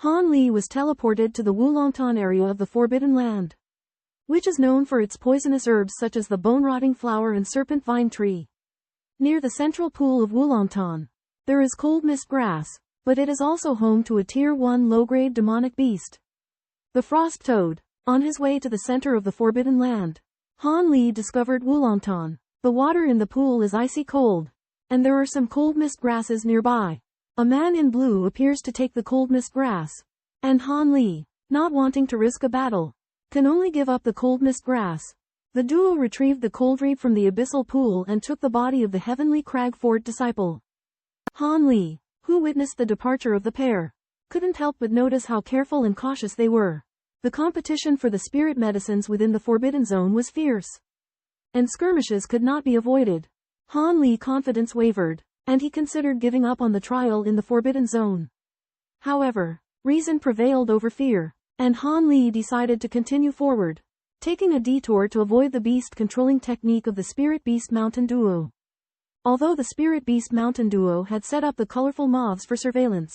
Han Li was teleported to the Wulongtan area of the Forbidden Land, which is known for its poisonous herbs such as the bone-rotting flower and serpent vine tree. Near the central pool of Wulongtan, there is cold mist grass, but it is also home to a Tier 1 low-grade demonic beast, the frost toad. On his way to the center of the Forbidden Land, Han Li discovered Wulongtan. The water in the pool is icy cold, and there are some cold mist grasses nearby. A man in blue appears to take the cold mist grass, and Han Li, not wanting to risk a battle, can only give up the cold mist grass. The duo retrieved the cold reap from the abyssal pool and took the body of the heavenly crag fort disciple. Han Li, who witnessed the departure of the pair, couldn't help but notice how careful and cautious they were. The competition for the spirit medicines within the Forbidden Zone was fierce, and skirmishes could not be avoided. Han Li's confidence wavered, and he considered giving up on the trial in the Forbidden Zone. However, reason prevailed over fear, and Han Li decided to continue forward, taking a detour to avoid the beast-controlling technique of the Spirit Beast Mountain duo. Although the Spirit Beast Mountain duo had set up the colorful moths for surveillance,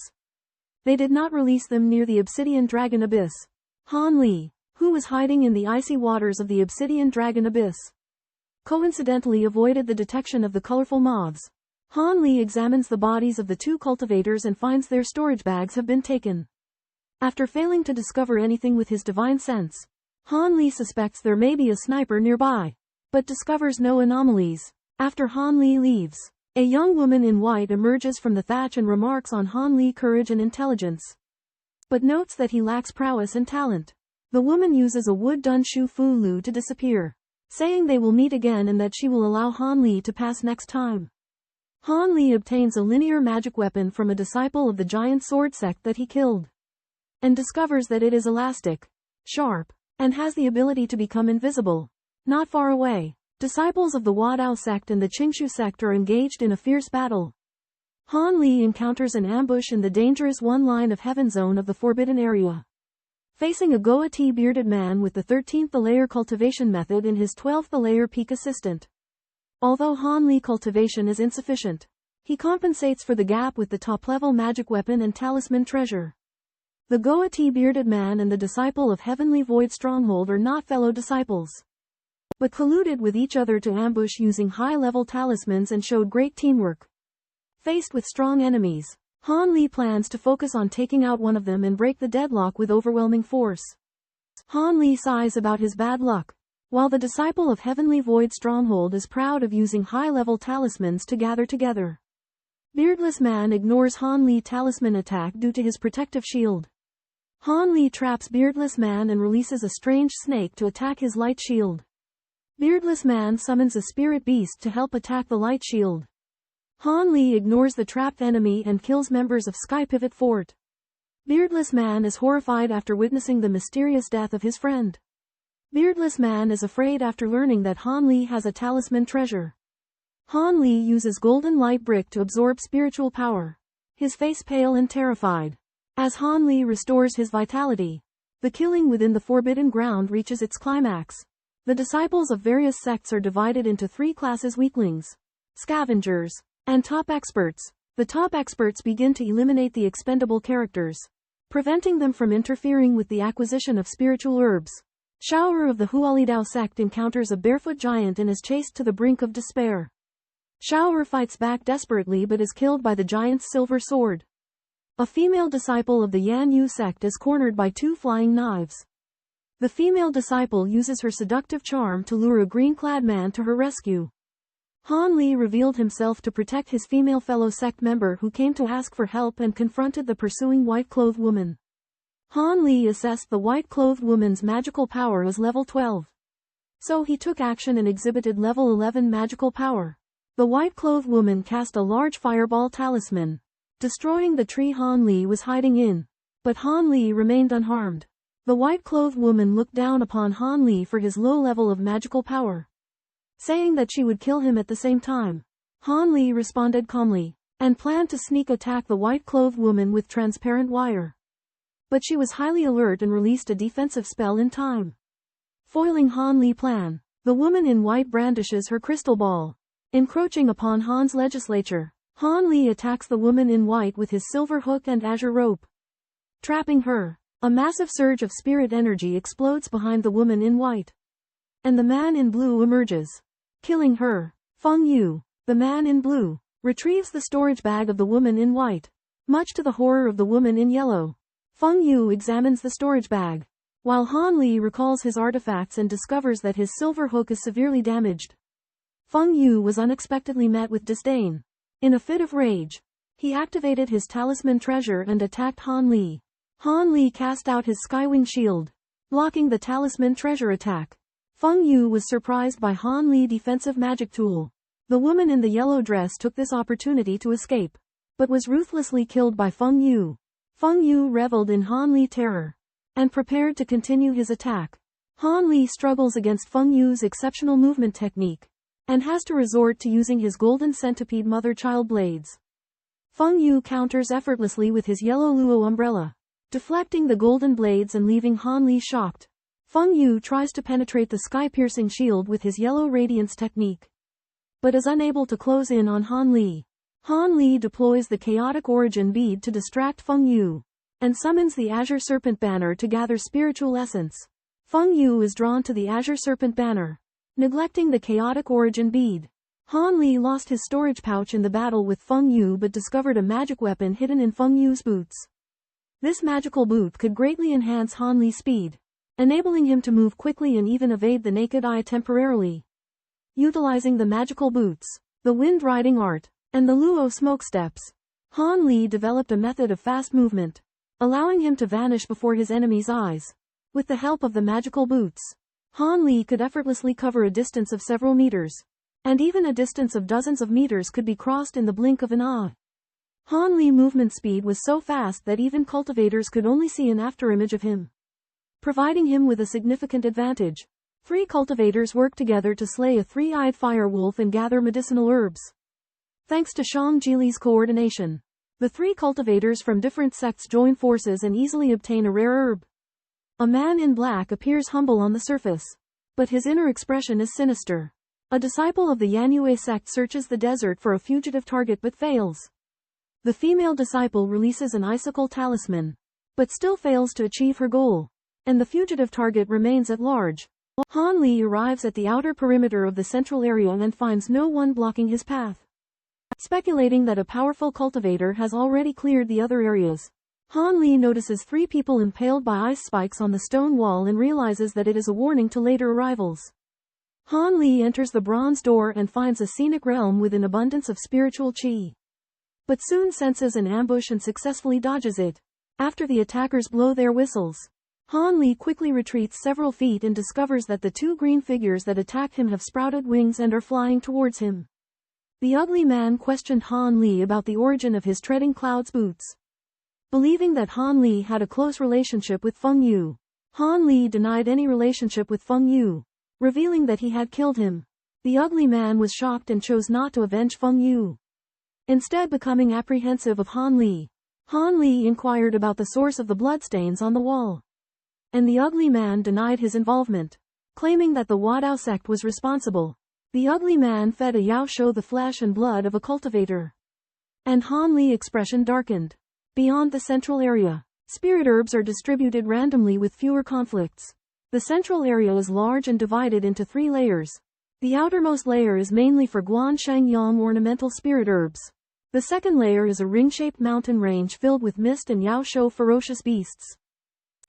they did not release them near the Obsidian Dragon Abyss. Han Li, who was hiding in the icy waters of the Obsidian Dragon Abyss, coincidentally avoided the detection of the colorful moths. Han Li examines the bodies of the two cultivators and finds their storage bags have been taken. After failing to discover anything with his divine sense, Han Li suspects there may be a sniper nearby, but discovers no anomalies. After Han Li leaves, a young woman in white emerges from the thatch and remarks on Han Li's courage and intelligence, but notes that he lacks prowess and talent. The woman uses a wood-done shu fu lu to disappear, saying they will meet again and that she will allow Han Li to pass next time. Han Li obtains a linear magic weapon from a disciple of the giant sword sect that he killed, and discovers that it is elastic, sharp, and has the ability to become invisible. Not far away, disciples of the Wadao sect and the Qingshu sect are engaged in a fierce battle. Han Li encounters an ambush in the dangerous one-line of heaven zone of the Forbidden Area, facing a goatee-bearded man with the 13th layer cultivation method in his 12th layer peak assistant. Although Han Li's cultivation is insufficient, he compensates for the gap with the top-level magic weapon and talisman treasure. The goatee-bearded man and the disciple of Heavenly Void Stronghold are not fellow disciples, but colluded with each other to ambush using high-level talismans and showed great teamwork. Faced with strong enemies, Han Li plans to focus on taking out one of them and break the deadlock with overwhelming force. Han Li sighs about his bad luck, while the disciple of Heavenly Void Stronghold is proud of using high-level talismans to gather together. Beardless Man ignores Han Li's talisman attack due to his protective shield. Han Li traps Beardless Man and releases a strange snake to attack his light shield. Beardless Man summons a spirit beast to help attack the light shield. Han Li ignores the trapped enemy and kills members of Sky Pivot Fort. Beardless Man is horrified after witnessing the mysterious death of his friend. Beardless Man is afraid after learning that Han Li has a talisman treasure. Han Li uses golden light brick to absorb spiritual power, his face pale and terrified. As Han Li restores his vitality, the killing within the Forbidden Ground reaches its climax. The disciples of various sects are divided into three classes: weaklings, scavengers, and top experts. The top experts begin to eliminate the expendable characters, preventing them from interfering with the acquisition of spiritual herbs. Shower of the Hualidao sect encounters a barefoot giant and is chased to the brink of despair. Shower fights back desperately but is killed by the giant's silver sword. A female disciple of the Yan Yu sect is cornered by two flying knives. The female disciple uses her seductive charm to lure a green-clad man to her rescue. Han Li revealed himself to protect his female fellow sect member who came to ask for help and confronted the pursuing white-clothed woman. Han Li assessed the white-clothed woman's magical power as level 12. So he took action and exhibited level 11 magical power. The white-clothed woman cast a large fireball talisman, destroying the tree Han Li was hiding in. But Han Li remained unharmed. The white-clothed woman looked down upon Han Li for his low level of magical power, saying that she would kill him at the same time. Han Li responded calmly, and planned to sneak attack the white-clothed woman with transparent wire. But she was highly alert and released a defensive spell in time, foiling Han Li's plan. The woman in white brandishes her crystal ball, encroaching upon Han's legislature. Han Li attacks the woman in white with his silver hook and azure rope. trapping her. A massive surge of spirit energy explodes behind the woman in white. And the man in blue emerges, killing her. Feng Yu, the man in blue, retrieves the storage bag of the woman in white. Much to the horror of the woman in yellow, Feng Yu examines the storage bag, while Han Li recalls his artifacts and discovers that his silver hook is severely damaged. Feng Yu was unexpectedly met with disdain. In a fit of rage, he activated his talisman treasure and attacked Han Li. Han Li cast out his skywing shield, blocking the talisman treasure attack. Feng Yu was surprised by Han Li's defensive magic tool. The woman in the yellow dress took this opportunity to escape, but was ruthlessly killed by Feng Yu. Feng Yu reveled in Han Li's terror, and prepared to continue his attack. Han Li struggles against Feng Yu's exceptional movement technique, and has to resort to using his golden centipede mother-child blades. Feng Yu counters effortlessly with his yellow luo umbrella, deflecting the golden blades and leaving Han Li shocked. Feng Yu tries to penetrate the sky-piercing shield with his yellow radiance technique, but is unable to close in on Han Li. Han Li deploys the chaotic origin bead to distract Feng Yu, and summons the Azure Serpent Banner to gather spiritual essence. Feng Yu is drawn to the Azure Serpent Banner, neglecting the chaotic origin bead. Han Li lost his storage pouch in the battle with Feng Yu but discovered a magic weapon hidden in Feng Yu's boots. This magical boot could greatly enhance Han Li's speed, enabling him to move quickly and even evade the naked eye temporarily. Utilizing the magical boots, the wind riding art, and the luo smoke steps, Han Li developed a method of fast movement, allowing him to vanish before his enemy's eyes. With the help of the magical boots, Han Li could effortlessly cover a distance of several meters, and even a distance of dozens of meters could be crossed in the blink of an eye. Han Li's movement speed was so fast that even cultivators could only see an afterimage of him, providing him with a significant advantage. 3 cultivators work together to slay a 3-eyed fire wolf and gather medicinal herbs. Thanks to Shang Jili's coordination, the 3 cultivators from different sects join forces and easily obtain a rare herb. A man in black appears humble on the surface, but his inner expression is sinister. A disciple of the Yue sect searches the desert for a fugitive target but fails. The female disciple releases an icicle talisman, but still fails to achieve her goal, and the fugitive target remains at large. Han Li arrives at the outer perimeter of the central area and finds no one blocking his path. Speculating that a powerful cultivator has already cleared the other areas, Han Li notices 3 people impaled by ice spikes on the stone wall and realizes that it is a warning to later arrivals. Han Li enters the bronze door and finds a scenic realm with an abundance of spiritual qi, but soon senses an ambush and successfully dodges it. After the attackers blow their whistles, Han Li quickly retreats several feet and discovers that the 2 green figures that attacked him have sprouted wings and are flying towards him. The ugly man questioned Han Li about the origin of his treading clouds boots. Believing that Han Li had a close relationship with Feng Yu, Han Li denied any relationship with Feng Yu, revealing that he had killed him. The ugly man was shocked and chose not to avenge Feng Yu. Instead, becoming apprehensive of Han Li inquired about the source of the bloodstains on the wall, and the ugly man denied his involvement, claiming that the Wadao sect was responsible. The ugly man fed a Yao Shou the flesh and blood of a cultivator, and Han Li's expression darkened. Beyond the central area, spirit herbs are distributed randomly with fewer conflicts. The central area is large and divided into 3 layers. The outermost layer is mainly for Guan Sheng Yang ornamental spirit herbs. The second layer is a ring-shaped mountain range filled with mist and Yao Shou ferocious beasts.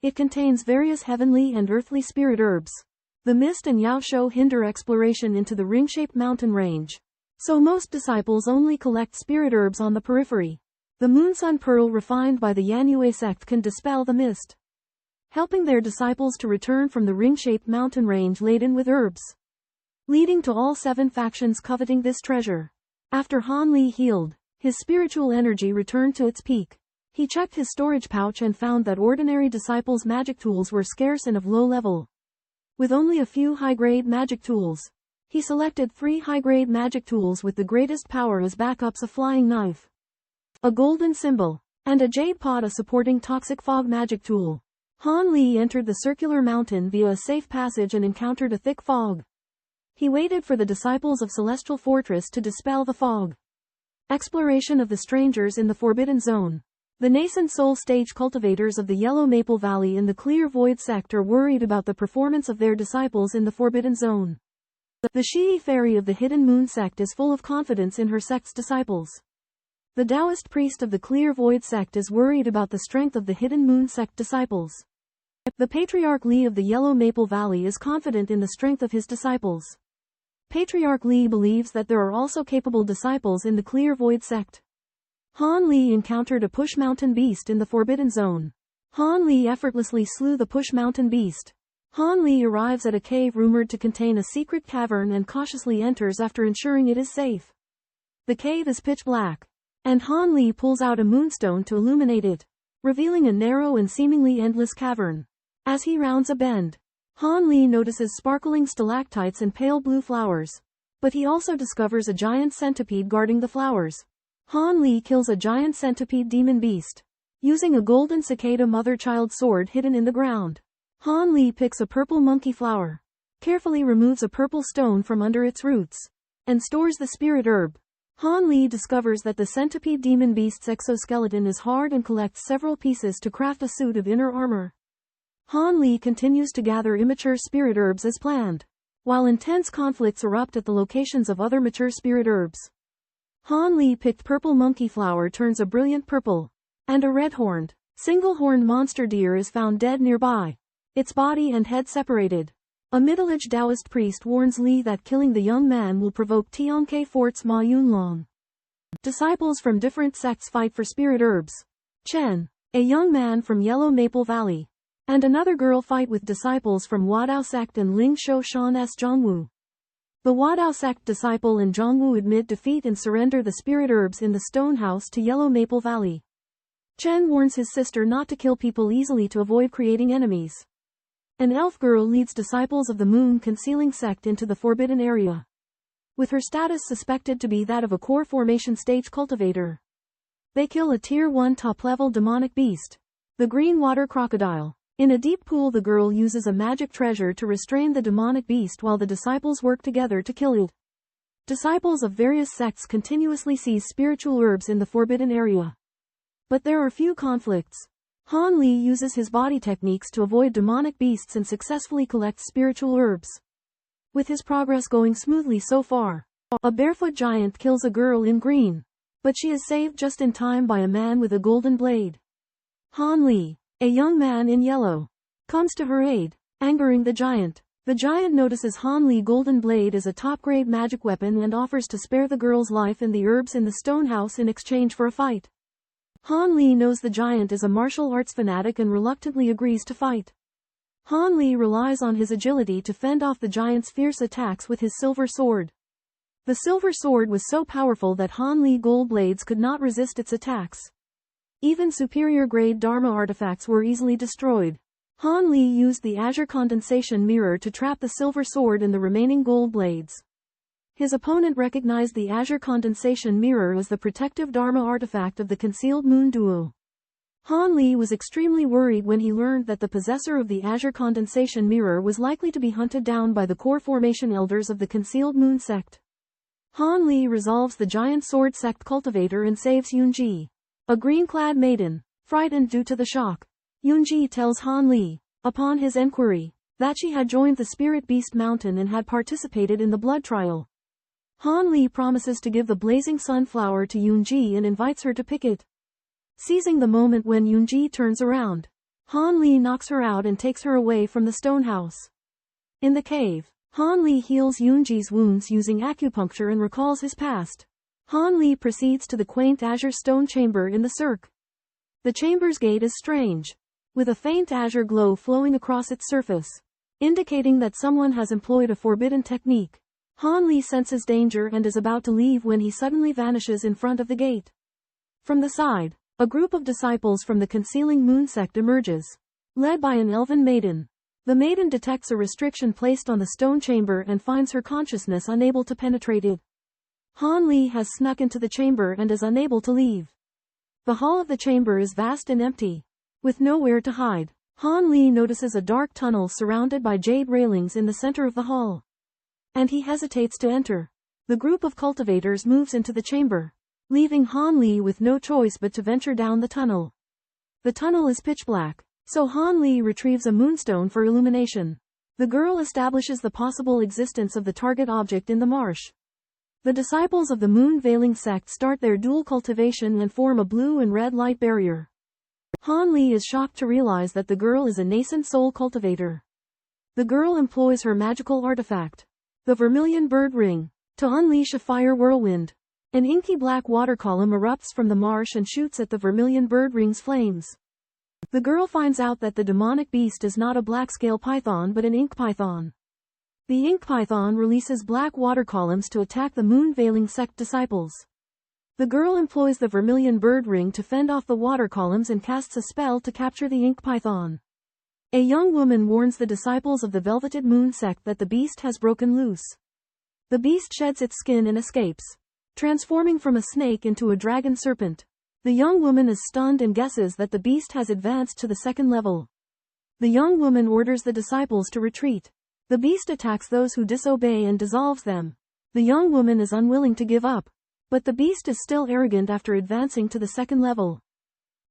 It contains various heavenly and earthly spirit herbs. The mist and Yao Shou hinder exploration into the ring-shaped mountain range, so most disciples only collect spirit herbs on the periphery. The Moonsun Pearl refined by the Yue sect can dispel the mist, helping their disciples to return from the ring-shaped mountain range laden with herbs, leading to all 7 factions coveting this treasure. After Han Li healed, his spiritual energy returned to its peak. He checked his storage pouch and found that ordinary disciples' magic tools were scarce and of low level. With only a few high-grade magic tools, he selected 3 high-grade magic tools with the greatest power as backups: a flying knife, a golden symbol, and a jade pot, a supporting toxic fog magic tool. Han Li entered the circular mountain via a safe passage and encountered a thick fog. He waited for the disciples of Celestial Fortress to dispel the fog. Exploration of the strangers in the Forbidden Zone. The nascent soul stage cultivators of the Yellow Maple Valley in the Clear Void sect are worried about the performance of their disciples in the Forbidden Zone. The Shi fairy of the Hidden Moon sect is full of confidence in her sect's disciples. The Taoist priest of the Clear Void sect is worried about the strength of the Hidden Moon sect disciples. The patriarch Li of the Yellow Maple Valley is confident in the strength of his disciples. Patriarch Li believes that there are also capable disciples in the Clear Void sect. Han Li encountered a Push Mountain beast in the Forbidden Zone. Han Li effortlessly slew the Push Mountain beast. Han Li arrives at a cave rumored to contain a secret cavern and cautiously enters after ensuring it is safe. The cave is pitch black, and Han Li pulls out a moonstone to illuminate it, revealing a narrow and seemingly endless cavern. As he rounds a bend, Han Li notices sparkling stalactites and pale blue flowers, but he also discovers a giant centipede guarding the flowers. Han Li kills a giant centipede demon beast, using a golden cicada mother-child sword hidden in the ground. Han Li picks a purple monkey flower, carefully removes a purple stone from under its roots, and stores the spirit herb. Han Li discovers that the centipede demon beast's exoskeleton is hard and collects several pieces to craft a suit of inner armor. Han Li continues to gather immature spirit herbs as planned, while intense conflicts erupt at the locations of other mature spirit herbs. Han Li picked purple monkey flower turns a brilliant purple, and a red-horned, single-horned monster deer is found dead nearby, its body and head separated. A middle-aged Taoist priest warns Li that killing the young man will provoke Tianke Fort's Ma Yunlong. Disciples from different sects fight for spirit herbs. Chen, a young man from Yellow Maple Valley, and another girl fight with disciples from Wadao sect and Ling Shou Shan's Zhongwu. The Wadao sect disciple and Zhongwu admit defeat and surrender the spirit herbs in the stone house to Yellow Maple Valley. Chen warns his sister not to kill people easily to avoid creating enemies. An elf girl leads disciples of the Moon Concealing sect into the forbidden area, with her status suspected to be that of a core formation stage cultivator. They kill a tier 1 top-level demonic beast, the green water crocodile. In a deep pool, the girl uses a magic treasure to restrain the demonic beast while the disciples work together to kill it. Disciples of various sects continuously seize spiritual herbs in the forbidden area, but there are few conflicts. Han Li uses his body techniques to avoid demonic beasts and successfully collects spiritual herbs. With his progress going smoothly so far, a barefoot giant kills a girl in green, but she is saved just in time by a man with a golden blade. Han Li, a young man in yellow, comes to her aid, angering the giant. The giant notices Han Li's golden blade as a top-grade magic weapon and offers to spare the girl's life and the herbs in the stone house in exchange for a fight. Han Li knows the giant is a martial arts fanatic and reluctantly agrees to fight. Han Li relies on his agility to fend off the giant's fierce attacks with his silver sword. The silver sword was so powerful that Han Li's gold blades could not resist its attacks. Even superior-grade Dharma artifacts were easily destroyed. Han Li used the azure condensation mirror to trap the silver sword and the remaining gold blades. His opponent recognized the azure condensation mirror as the protective Dharma artifact of the concealed moon duo. Han Li was extremely worried when he learned that the possessor of the azure condensation mirror was likely to be hunted down by the core formation elders of the concealed moon sect. Han Li resolves the giant sword sect cultivator and saves Yunji, a green-clad maiden, frightened due to the shock. Yunji tells Han Li, upon his enquiry, that she had joined the Spirit Beast Mountain and had participated in the blood trial. Han Li promises to give the blazing sunflower to Yunji and invites her to pick it. Seizing the moment when Yunji turns around, Han Li knocks her out and takes her away from the stone house. In the cave, Han Li heals Yunji's wounds using acupuncture and recalls his past. Han Li proceeds to the quaint azure stone chamber in the cirque. The chamber's gate is strange, with a faint azure glow flowing across its surface, indicating that someone has employed a forbidden technique. Han Li senses danger and is about to leave when he suddenly vanishes in front of the gate. From the side, a group of disciples from the Concealing Moon sect emerges, led by an elven maiden. The maiden detects a restriction placed on the stone chamber and finds her consciousness unable to penetrate it. Han Li has snuck into the chamber and is unable to leave. The hall of the chamber is vast and empty, with nowhere to hide. Han Li notices a dark tunnel surrounded by jade railings in the center of the hall, and he hesitates to enter. The group of cultivators moves into the chamber, leaving Han Li with no choice but to venture down the tunnel. The tunnel is pitch black, so Han Li retrieves a moonstone for illumination. The girl establishes the possible existence of the target object in the marsh. The disciples of the moon-veiling sect start their dual cultivation and form a blue and red light barrier. Han Li is shocked to realize that the girl is a nascent soul cultivator. The girl employs her magical artifact, the vermilion bird ring, to unleash a fire whirlwind. An inky black water column erupts from the marsh and shoots at the vermilion bird ring's flames. The girl finds out that the demonic beast is not a black-scale python but an ink python. The ink python releases black water columns to attack the moon-veiling sect disciples. The girl employs the vermilion bird ring to fend off the water columns and casts a spell to capture the ink python. A young woman warns the disciples of the Velveted Moon sect that the beast has broken loose. The beast sheds its skin and escapes, transforming from a snake into a dragon serpent. The young woman is stunned and guesses that the beast has advanced to the second level. The young woman orders the disciples to retreat. The beast attacks those who disobey and dissolves them. The young woman is unwilling to give up, but the beast is still arrogant after advancing to the second level.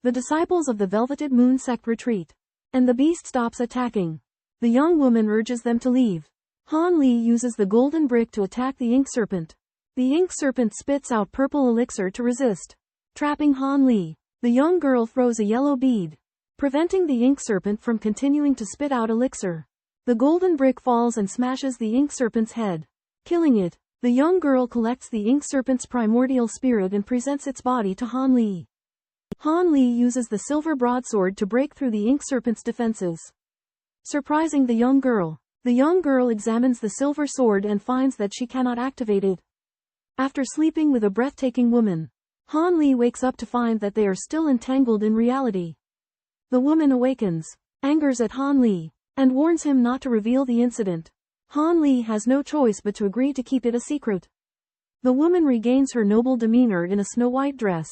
The disciples of the Velveted Moon sect retreat, and the beast stops attacking. The young woman urges them to leave. Han Li uses the golden brick to attack the ink serpent. The ink serpent spits out purple elixir to resist, trapping Han Li. The young girl throws a yellow bead, preventing the ink serpent from continuing to spit out elixir. The golden brick falls and smashes the ink serpent's head, killing it. The young girl collects the ink serpent's primordial spirit and presents its body to Han Li. Han Li uses the silver broadsword to break through the ink serpent's defenses, surprising the young girl. The young girl examines the silver sword and finds that she cannot activate it. After sleeping with a breathtaking woman, Han Li wakes up to find that they are still entangled in reality. The woman awakens, angers at Han Li, and warns him not to reveal the incident. Han Li has no choice but to agree to keep it a secret. The woman regains her noble demeanor in a snow-white dress.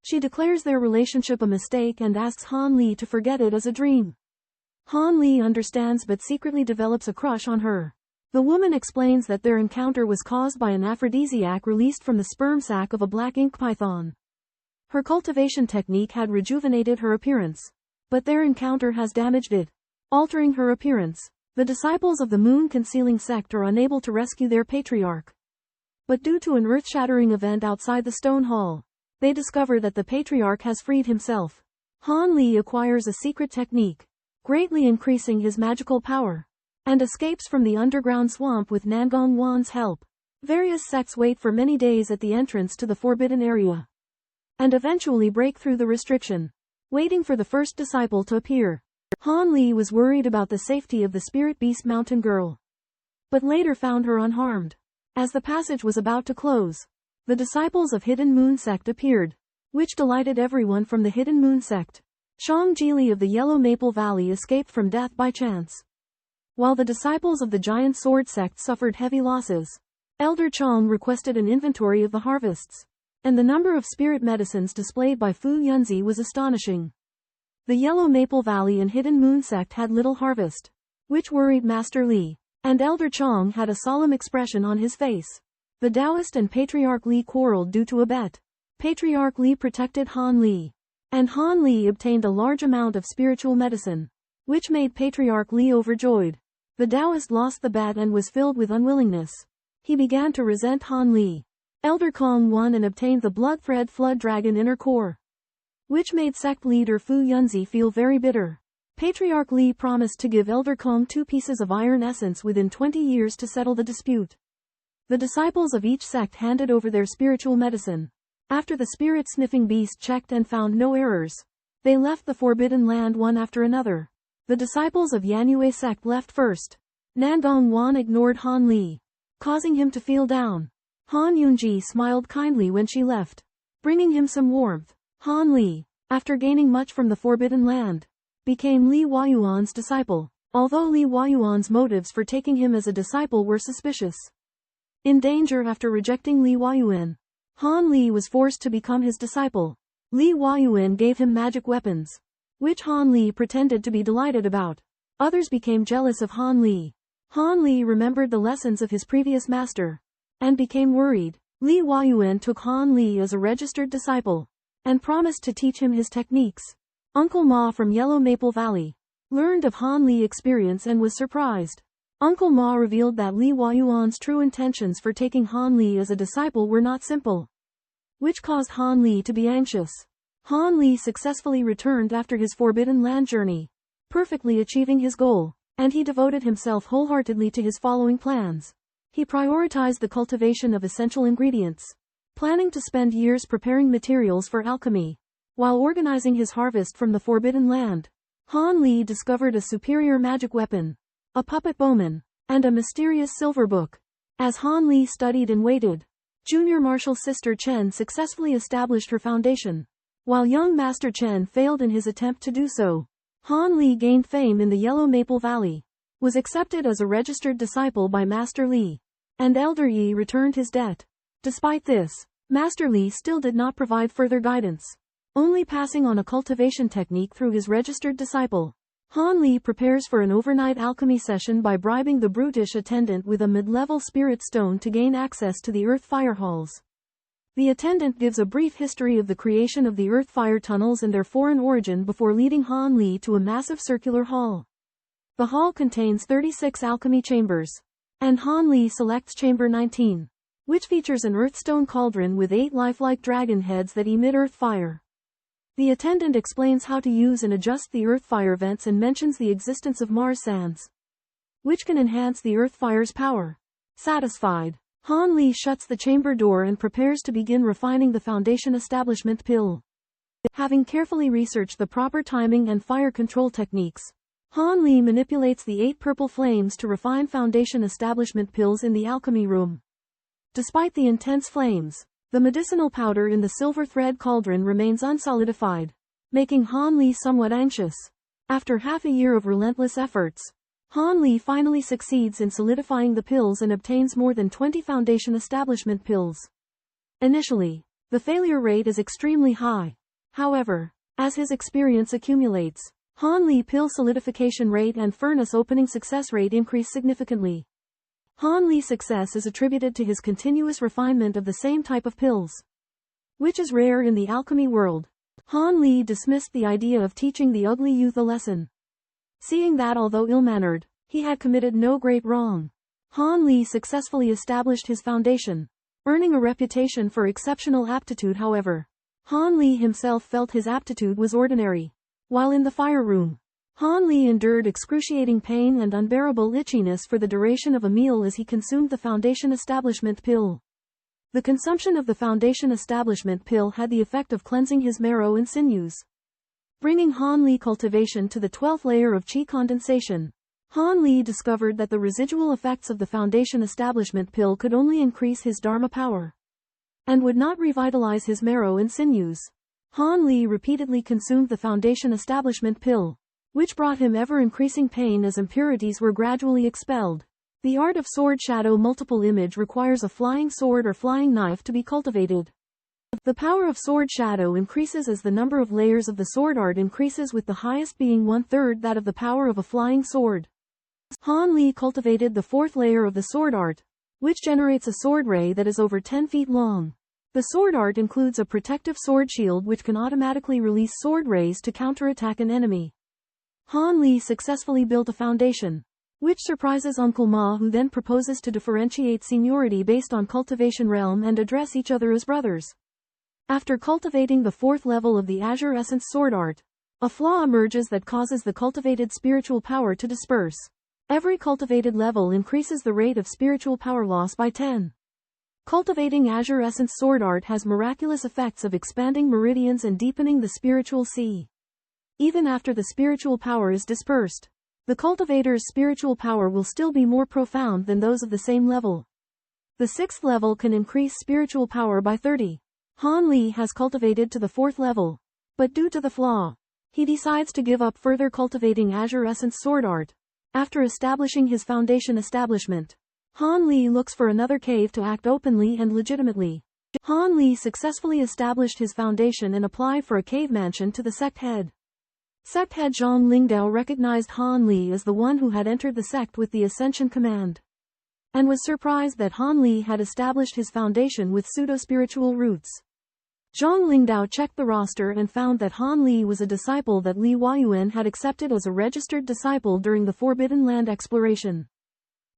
She declares their relationship a mistake and asks Han Li to forget it as a dream. Han Li understands but secretly develops a crush on her. The woman explains that their encounter was caused by an aphrodisiac released from the sperm sac of a black ink python. Her cultivation technique had rejuvenated her appearance, but their encounter has damaged it, altering her appearance. The disciples of the moon-concealing sect are unable to rescue their patriarch. But due to an earth-shattering event outside the stone hall, they discover that the patriarch has freed himself. Han Li acquires a secret technique, greatly increasing his magical power, and escapes from the underground swamp with Nan Gongwan's help. Various sects wait for many days at the entrance to the forbidden area, and eventually break through the restriction, waiting for the first disciple to appear. Han Li was worried about the safety of the spirit beast mountain girl, but later found her unharmed. As the passage was about to close, the disciples of Hidden Moon sect appeared, which delighted everyone from the Hidden Moon sect. Shang Jili of the Yellow Maple Valley escaped from death by chance, while the disciples of the Giant Sword sect suffered heavy losses. Elder Chong requested an inventory of the harvests, and the number of spirit medicines displayed by Fu Yunzi was astonishing. The Yellow Maple Valley and Hidden Moon sect had little harvest, which worried Master Li, and Elder Chong had a solemn expression on his face. The Taoist and Patriarch Li quarreled due to a bet. Patriarch Li protected Han Li, and Han Li obtained a large amount of spiritual medicine, which made Patriarch Li overjoyed. The Taoist lost the bet and was filled with unwillingness. He began to resent Han Li. Elder Kong won and obtained the Blood Thread Flood Dragon inner core, which made sect leader Fu Yunzi feel very bitter. Patriarch Li promised to give Elder Kong 2 pieces of iron essence within 20 years to settle the dispute. The disciples of each sect handed over their spiritual medicine. After the spirit-sniffing beast checked and found no errors, they left the forbidden land one after another. The disciples of Yanyue sect left first. Nan Gongwan ignored Han Li, causing him to feel down. Han Yunji smiled kindly when she left, bringing him some warmth. Han Li, after gaining much from the forbidden land, became Li Huayuan's disciple, although Li Huayuan's motives for taking him as a disciple were suspicious. In danger after rejecting Li Huayuan, Han Li was forced to become his disciple. Li Huayuan gave him magic weapons, which Han Li pretended to be delighted about. Others became jealous of Han Li. Han Li remembered the lessons of his previous master, and became worried. Li Huayuan took Han Li as a registered disciple, and promised to teach him his techniques. Uncle Ma from Yellow Maple Valley learned of Han Li's experience and was surprised. Uncle Ma revealed that Li Huayuan's true intentions for taking Han Li as a disciple were not simple, which caused Han Li to be anxious. Han Li successfully returned after his Forbidden Land journey, perfectly achieving his goal, and he devoted himself wholeheartedly to his following plans. He prioritized the cultivation of essential ingredients, planning to spend years preparing materials for alchemy. While organizing his harvest from the Forbidden Land, Han Li discovered a superior magic weapon, a puppet bowman, and a mysterious silver book. As Han Li studied and waited, junior martial sister Chen successfully established her foundation. While young Master Chen failed in his attempt to do so, Han Li gained fame in the Yellow Maple Valley, was accepted as a registered disciple by Master Li, and Elder Yi returned his debt. Despite this, Master Li still did not provide further guidance, only passing on a cultivation technique through his registered disciple. Han Li prepares for an overnight alchemy session by bribing the brutish attendant with a mid-level spirit stone to gain access to the earth fire halls. The attendant gives a brief history of the creation of the earth fire tunnels and their foreign origin before leading Han Li to a massive circular hall. The hall contains 36 alchemy chambers, and Han Li selects chamber 19, which features an earthstone cauldron with 8 lifelike dragon heads that emit earth fire. The attendant explains how to use and adjust the earth fire vents and mentions the existence of Mars sands, which can enhance the earth fire's power. Satisfied, Han Li shuts the chamber door and prepares to begin refining the foundation establishment pill. Having carefully researched the proper timing and fire control techniques, Han Li manipulates the 8 purple flames to refine foundation establishment pills in the alchemy room. Despite the intense flames, the medicinal powder in the silver thread cauldron remains unsolidified, making Han Li somewhat anxious. After half a year of relentless efforts, Han Li finally succeeds in solidifying the pills and obtains more than 20 foundation establishment pills. Initially, the failure rate is extremely high. However, as his experience accumulates, Han Li's pill solidification rate and furnace opening success rate increase significantly. Han Li's success is attributed to his continuous refinement of the same type of pills, which is rare in the alchemy world. Han Li dismissed the idea of teaching the ugly youth a lesson, seeing that although ill-mannered, he had committed no great wrong. Han Li successfully established his foundation, earning a reputation for exceptional aptitude. However, Han Li himself felt his aptitude was ordinary. While in the fire room, Han Li endured excruciating pain and unbearable itchiness for the duration of a meal as he consumed the foundation establishment pill. The consumption of the foundation establishment pill had the effect of cleansing his marrow and sinews, bringing Han Li's cultivation to the 12th layer of qi condensation. Han Li discovered that the residual effects of the foundation establishment pill could only increase his dharma power, and would not revitalize his marrow and sinews. Han Li repeatedly consumed the foundation establishment pill, which brought him ever-increasing pain as impurities were gradually expelled. The art of sword shadow multiple image requires a flying sword or flying knife to be cultivated. The power of sword shadow increases as the number of layers of the sword art increases, with the highest being 1/3 that of the power of a flying sword. Han Li cultivated the 4th layer of the sword art, which generates a sword ray that is over 10 feet long. The sword art includes a protective sword shield which can automatically release sword rays to counterattack an enemy. Han Li successfully built a foundation, which surprises Uncle Ma, who then proposes to differentiate seniority based on cultivation realm and address each other as brothers. After cultivating the 4th level of the Azure Essence sword art, a flaw emerges that causes the cultivated spiritual power to disperse. Every cultivated level increases the rate of spiritual power loss by 10. Cultivating Azure Essence sword art has miraculous effects of expanding meridians and deepening the spiritual sea. Even after the spiritual power is dispersed, the cultivator's spiritual power will still be more profound than those of the same level. The 6th level can increase spiritual power by 30. Han Li has cultivated to the 4th level, but due to the flaw, he decides to give up further cultivating Azure Essence sword art. After establishing his foundation establishment, Han Li looks for another cave to act openly and legitimately. Han Li successfully established his foundation and applied for a cave mansion to the sect head. Sect head Zhang Lingdao recognized Han Li as the one who had entered the sect with the Ascension command. and was surprised that Han Li had established his foundation with pseudo-spiritual roots. Zhang Lingdao checked the roster and found that Han Li was a disciple that Li Huayuan had accepted as a registered disciple during the Forbidden Land exploration.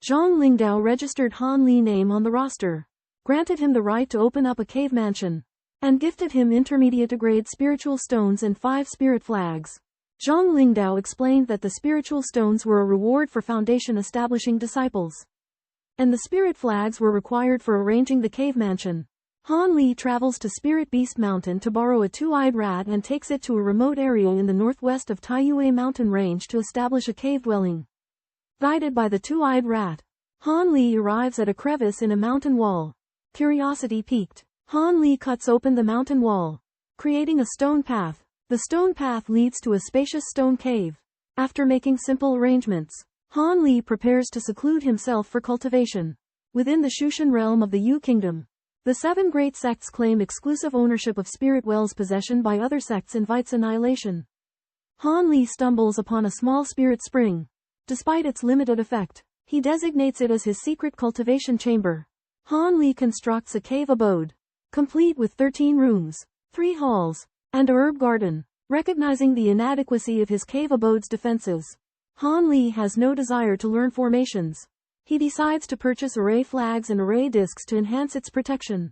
Zhang Lingdao registered Han Li's name on the roster, granted him the right to open up a cave mansion, and gifted him intermediate-grade spiritual stones and 5 spirit flags. Zhang Lingdao explained that the spiritual stones were a reward for foundation establishing disciples, and the spirit flags were required for arranging the cave mansion. Han Li travels to Spirit Beast Mountain to borrow a 2-eyed rat and takes it to a remote area in the northwest of Taiyue mountain range to establish a cave dwelling. Guided by the 2-eyed rat, Han Li arrives at a crevice in a mountain wall. Curiosity piqued, Han Li cuts open the mountain wall, creating a stone path. The stone path leads to a spacious stone cave. After making simple arrangements, Han Li prepares to seclude himself for cultivation. Within the Shushan realm of the Yue Kingdom, the 7 great sects claim exclusive ownership of spirit wells. Possession by other sects invites annihilation. Han Li stumbles upon a small spirit spring. Despite its limited effect, he designates it as his secret cultivation chamber. Han Li constructs a cave abode, complete with 13 rooms, 3 halls, and a herb garden. Recognizing the inadequacy of his cave abode's defenses, Han Li has no desire to learn formations. He decides to purchase array flags and array discs to enhance its protection.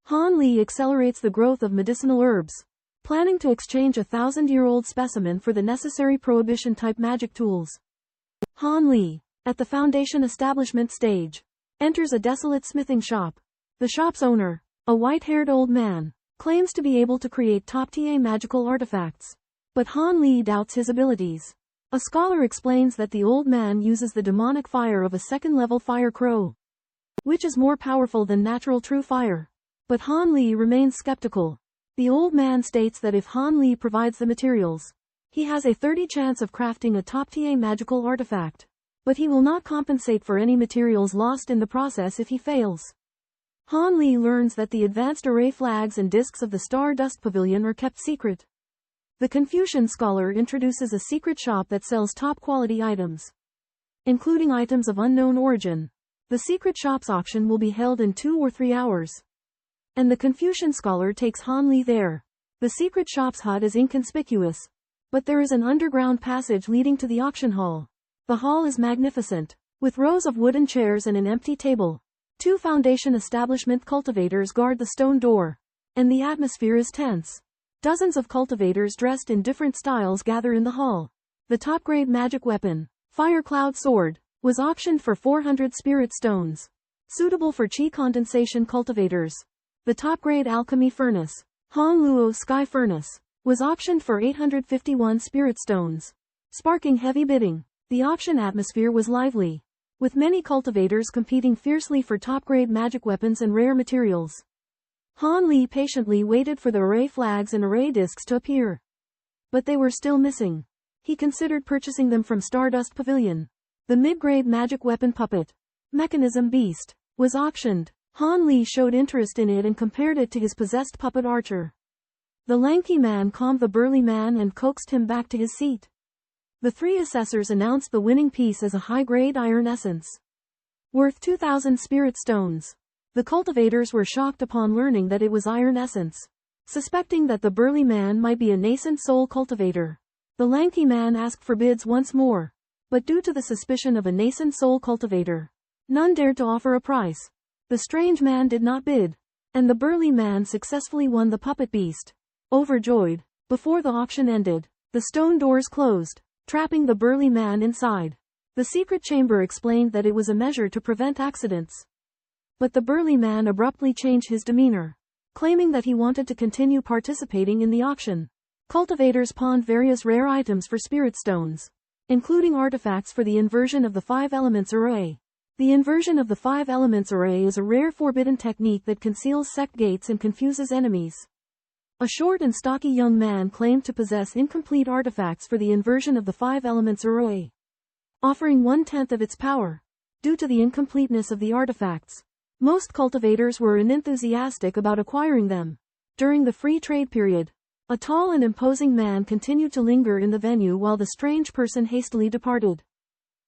Han Li accelerates the growth of medicinal herbs, planning to exchange a 1,000-year-old specimen for the necessary prohibition-type magic tools. Han Li, at the foundation establishment stage, enters a desolate smithing shop. The shop's owner, a white-haired old man, claims to be able to create top-tier magical artifacts. But Han Li doubts his abilities. A scholar explains that the old man uses the demonic fire of a second-level fire crow, which is more powerful than natural true fire. But Han Li remains skeptical. The old man states that if Han Li provides the materials, he has a 30% chance of crafting a top-tier magical artifact. But he will not compensate for any materials lost in the process if he fails. Han Li learns that the advanced array flags and discs of the Stardust Pavilion are kept secret. The Confucian scholar introduces a secret shop that sells top-quality items, including items of unknown origin. The secret shop's auction will be held in 2 or 3 hours, and the Confucian scholar takes Han Li there. The secret shop's hut is inconspicuous, but there is an underground passage leading to the auction hall. The hall is magnificent, with rows of wooden chairs and an empty table. 2 foundation establishment cultivators guard the stone door, and the atmosphere is tense. Dozens of cultivators dressed in different styles gather in the hall. The top-grade magic weapon, Fire Cloud Sword, was auctioned for 400 spirit stones, suitable for chi condensation cultivators. The top-grade alchemy furnace, Hong Luo Sky Furnace, was auctioned for 851 spirit stones, sparking heavy bidding. The auction atmosphere was lively, with many cultivators competing fiercely for top-grade magic weapons and rare materials. Han Li patiently waited for the array flags and array discs to appear, but they were still missing. He considered purchasing them from Stardust Pavilion. The mid-grade magic weapon puppet, Mechanism Beast, was auctioned. Han Li showed interest in it and compared it to his possessed puppet archer. The lanky man calmed the burly man and coaxed him back to his seat. The 3 assessors announced the winning piece as a high-grade iron essence, worth 2,000 spirit stones. The cultivators were shocked upon learning that it was iron essence, suspecting that the burly man might be a nascent soul cultivator. The lanky man asked for bids once more, but due to the suspicion of a nascent soul cultivator, none dared to offer a price. The strange man did not bid, and the burly man successfully won the puppet beast. Overjoyed, before the auction ended, the stone doors closed, trapping the burly man inside. The secret chamber explained that it was a measure to prevent accidents. But the burly man abruptly changed his demeanor, claiming that he wanted to continue participating in the auction. Cultivators pawned various rare items for spirit stones, including artifacts for the inversion of the 5 elements array. The inversion of the 5 elements array is a rare forbidden technique that conceals sect gates and confuses enemies. A short and stocky young man claimed to possess incomplete artifacts for the inversion of the 5 elements array, offering 1/10 of its power. Due to the incompleteness of the artifacts, most cultivators were unenthusiastic about acquiring them. During the free trade period, a tall and imposing man continued to linger in the venue while the strange person hastily departed.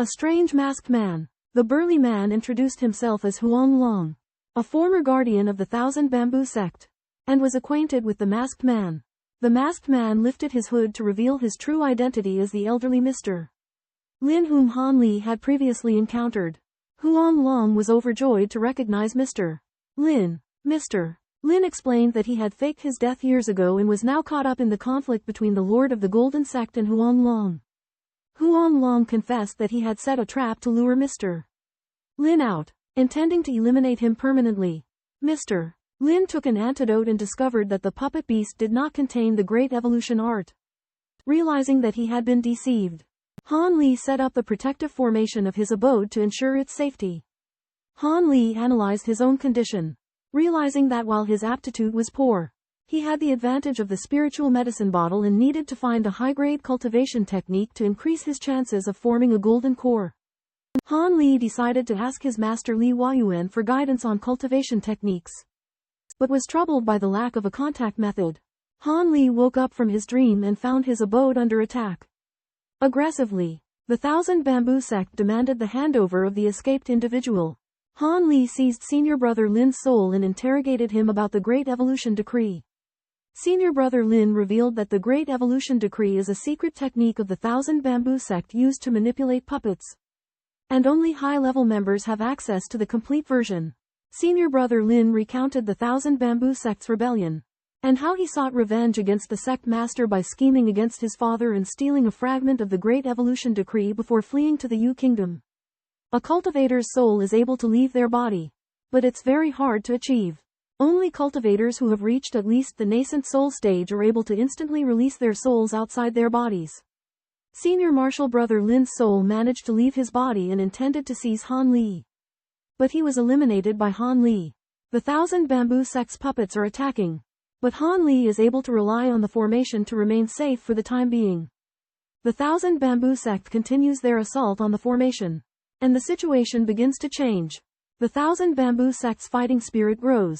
A strange masked man. The burly man introduced himself as Huang Long, a former guardian of the Thousand Bamboo sect, and was acquainted with the masked man. The masked man lifted his hood to reveal his true identity as the elderly Mr. Lin, whom Han Li had previously encountered. Huang Long was overjoyed to recognize Mr. Lin. Mr. Lin explained that he had faked his death years ago and was now caught up in the conflict between the Lord of the Golden Sect and Huang Long. Huang Long confessed that he had set a trap to lure Mr. Lin out, intending to eliminate him permanently. Mr. Lin took an antidote and discovered that the puppet beast did not contain the great evolution art. Realizing that he had been deceived, Han Li set up the protective formation of his abode to ensure its safety. Han Li analyzed his own condition, realizing that while his aptitude was poor, he had the advantage of the spiritual medicine bottle and needed to find a high-grade cultivation technique to increase his chances of forming a golden core. Han Li decided to ask his master Li Huayuan for guidance on cultivation techniques, but was troubled by the lack of a contact method. Han Li woke up from his dream and found his abode under attack. Aggressively, the Thousand Bamboo sect demanded the handover of the escaped individual. Han Li seized senior brother Lin's soul and interrogated him about the Great Evolution Decree. Senior brother Lin revealed that the Great Evolution Decree is a secret technique of the Thousand Bamboo sect used to manipulate puppets, and only high-level members have access to the complete version. Senior brother Lin recounted the Thousand Bamboo sect's rebellion, and how he sought revenge against the sect master by scheming against his father and stealing a fragment of the Great Evolution Decree before fleeing to the Yue Kingdom. A cultivator's soul is able to leave their body, but it's very hard to achieve. Only cultivators who have reached at least the nascent soul stage are able to instantly release their souls outside their bodies. Senior martial brother Lin's soul managed to leave his body and intended to seize Han Li, but he was eliminated by Han Li. The Thousand Bamboo sect's puppets are attacking, but Han Li is able to rely on the formation to remain safe for the time being. The Thousand Bamboo sect continues their assault on the formation, and the situation begins to change. The Thousand Bamboo sect's fighting spirit grows.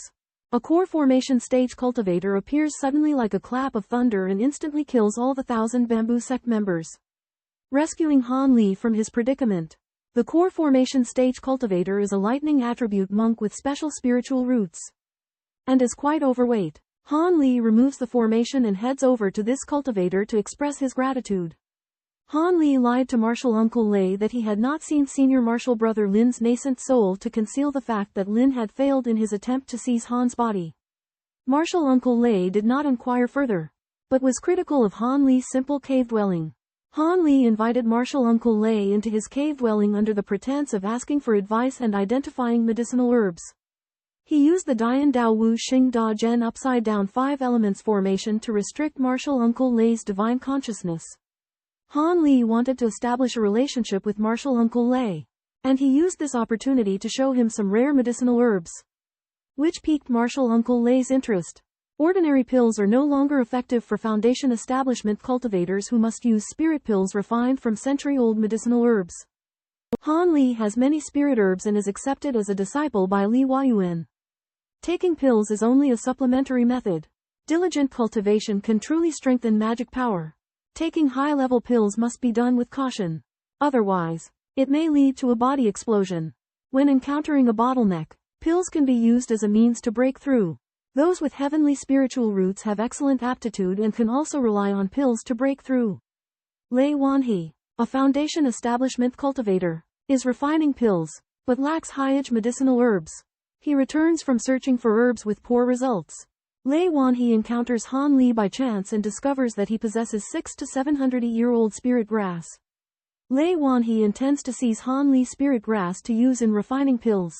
A core formation stage cultivator appears suddenly like a clap of thunder and instantly kills all the Thousand Bamboo sect members, rescuing Han Li from his predicament. The core formation stage cultivator is a lightning attribute monk with special spiritual roots, and is quite overweight. Han Li removes the formation and heads over to this cultivator to express his gratitude. Han Li lied to Martial Uncle Lei that he had not seen senior martial brother Lin's nascent soul to conceal the fact that Lin had failed in his attempt to seize Han's body. Martial Uncle Lei did not inquire further, but was critical of Han Li's simple cave dwelling. Han Li invited Martial Uncle Lei into his cave dwelling under the pretense of asking for advice and identifying medicinal herbs. He used the Dian Dao Wu Xing Da Zhen upside down 5 elements formation to restrict Martial Uncle Lei's divine consciousness. Han Li wanted to establish a relationship with Martial Uncle Lei, and he used this opportunity to show him some rare medicinal herbs, which piqued Martial Uncle Lei's interest. Ordinary pills are no longer effective for foundation establishment cultivators who must use spirit pills refined from century-old medicinal herbs. Han Li has many spirit herbs and is accepted as a disciple by Li Huayuan. Taking pills is only a supplementary method. Diligent cultivation can truly strengthen magic power. Taking high-level pills must be done with caution. Otherwise, it may lead to a body explosion. When encountering a bottleneck, pills can be used as a means to break through. Those with heavenly spiritual roots have excellent aptitude and can also rely on pills to break through. Lei Wanhe, a foundation establishment cultivator, is refining pills, but lacks high-edge medicinal herbs. He returns from searching for herbs with poor results. Lei Wanhe encounters Han Li by chance and discovers that he possesses 600 to 700-year-old spirit grass. Lei Wanhe intends to seize Han Li's spirit grass to use in refining pills.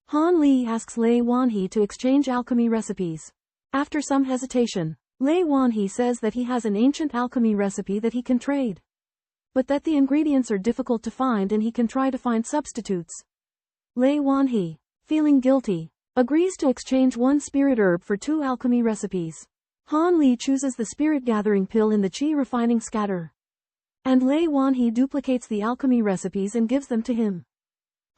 Han Li asks Lei Wanhe to exchange alchemy recipes. After some hesitation, Lei Wanhe says that he has an ancient alchemy recipe that he can trade, but that the ingredients are difficult to find and he can try to find substitutes. Lei Wanhe, feeling guilty, agrees to exchange 1 spirit herb for 2 alchemy recipes. Han Li chooses the spirit gathering pill in the qi refining scatter, and Lei Wanhe duplicates the alchemy recipes and gives them to him.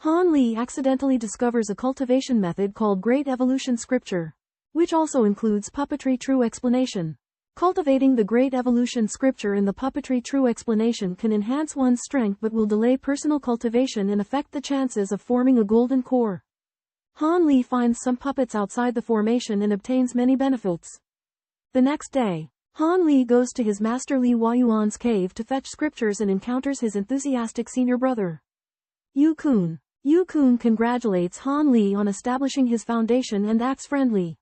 Han Li accidentally discovers a cultivation method called Great Evolution Scripture, which also includes puppetry true explanation. Cultivating the Great Evolution scripture in the puppetry true explanation can enhance one's strength but will delay personal cultivation and affect the chances of forming a golden core. Han Li finds some puppets outside the formation and obtains many benefits. The next day, Han Li goes to his master Li Huayuan's cave to fetch scriptures and encounters his enthusiastic senior brother, Yue Kun. Yue Kun congratulates Han Li on establishing his foundation and acts friendly,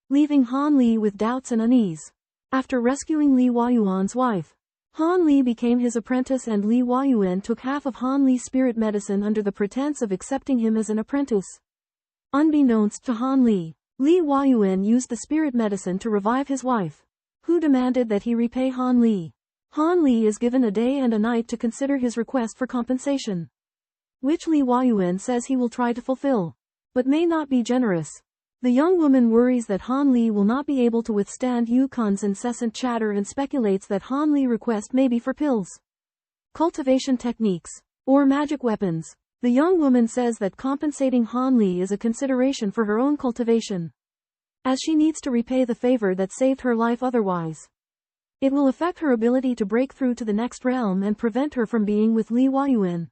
leaving Han Li with doubts and unease. After rescuing Li Huayuan's wife, Han Li became his apprentice and Li Huayuan took half of Han Li's spirit medicine under the pretense of accepting him as an apprentice. Unbeknownst to Han Li, Li Huayuan used the spirit medicine to revive his wife, who demanded that he repay Han Li. Han Li is given a day and a night to consider his request for compensation, which Li Huayuan says he will try to fulfill, but may not be generous. The young woman worries that Han Li will not be able to withstand Yue Kun's incessant chatter and speculates that Han Li's request may be for pills, cultivation techniques, or magic weapons. The young woman says that compensating Han Li is a consideration for her own cultivation, as she needs to repay the favor that saved her life otherwise. It will affect her ability to break through to the next realm and prevent her from being with Li Huayuan.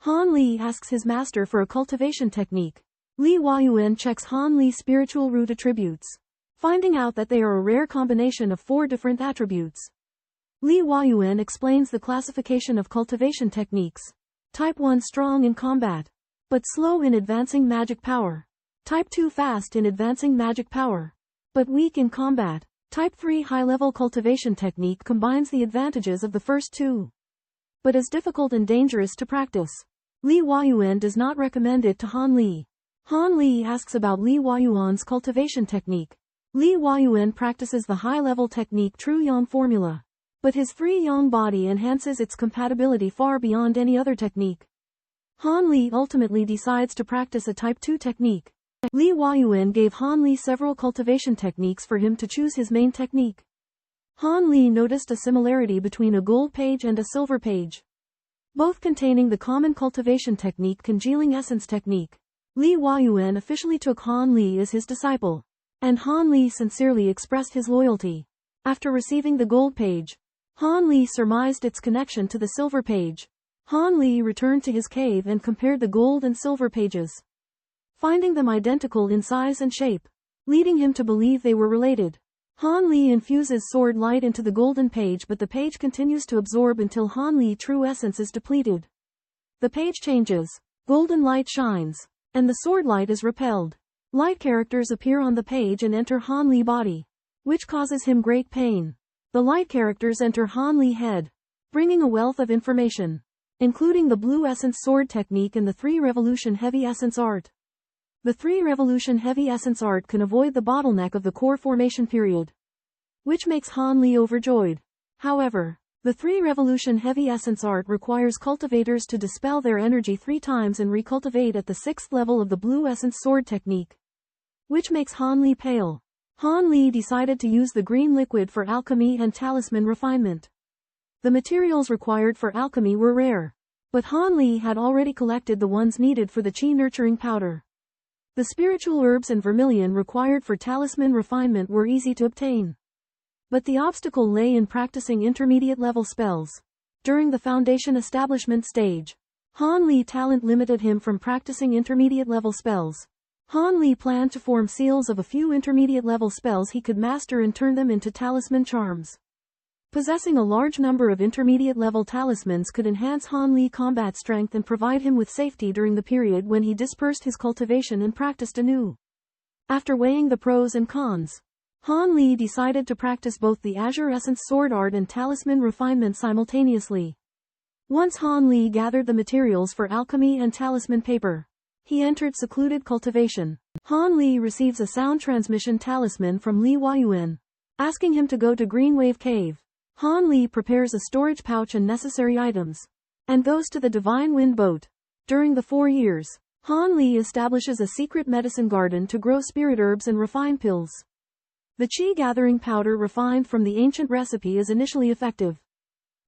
Han Li asks his master for a cultivation technique. Li Huayuan checks Han Li's spiritual root attributes, finding out that they are a rare combination of 4 different attributes. Li Huayuan explains the classification of cultivation techniques. Type 1 strong in combat, but slow in advancing magic power. Type 2 fast in advancing magic power, but weak in combat. Type 3 high-level cultivation technique combines the advantages of the first 2, but is difficult and dangerous to practice. Li Huayuan does not recommend it to Han Li. Han Li asks about Li Huayuan's cultivation technique. Li Huayuan practices the high-level technique True Yang formula, but his free yang body enhances its compatibility far beyond any other technique. Han Li ultimately decides to practice a Type 2 technique. Li Huayuan gave Han Li several cultivation techniques for him to choose his main technique. Han Li noticed a similarity between a gold page and a silver page, both containing the common cultivation technique Congealing Essence technique. Li Huayuan officially took Han Li as his disciple, and Han Li sincerely expressed his loyalty. After receiving the gold page, Han Li surmised its connection to the silver page. Han Li returned to his cave and compared the gold and silver pages, finding them identical in size and shape, leading him to believe they were related. Han Li infuses sword light into the golden page, but the page continues to absorb until Han Li's true essence is depleted. The page changes, golden light shines, and the sword light is repelled. Light characters appear on the page and enter Han Li's body, which causes him great pain. The light characters enter Han Li's head, bringing a wealth of information, including the Blue Essence Sword technique and the 3 Revolution Heavy Essence art. The 3 Revolution Heavy Essence art can avoid the bottleneck of the core formation period, which makes Han Li overjoyed. However, the 3 Revolution Heavy Essence art requires cultivators to dispel their energy 3 times and recultivate at the 6th level of the Blue Essence Sword technique, which makes Han Li pale. Han Li decided to use the green liquid for alchemy and talisman refinement. The materials required for alchemy were rare, but Han Li had already collected the ones needed for the qi nurturing powder. The spiritual herbs and vermilion required for talisman refinement were easy to obtain, but the obstacle lay in practicing intermediate level spells. During the foundation establishment stage, Han Li's talent limited him from practicing intermediate level spells. Han Li planned to form seals of a few intermediate level spells he could master and turn them into talisman charms. Possessing a large number of intermediate level talismans could enhance Han Li's combat strength and provide him with safety during the period when he dispersed his cultivation and practiced anew. After weighing the pros and cons, Han Li decided to practice both the Azure Essence Sword art and talisman refinement simultaneously. Once Han Li gathered the materials for alchemy and talisman paper, he entered secluded cultivation. Han Li receives a sound transmission talisman from Li Huayuan, asking him to go to Green Wave Cave. Han Li prepares a storage pouch and necessary items, and goes to the Divine Wind Boat. During the 4 years, Han Li establishes a secret medicine garden to grow spirit herbs and refine pills. The qi gathering powder refined from the ancient recipe is initially effective,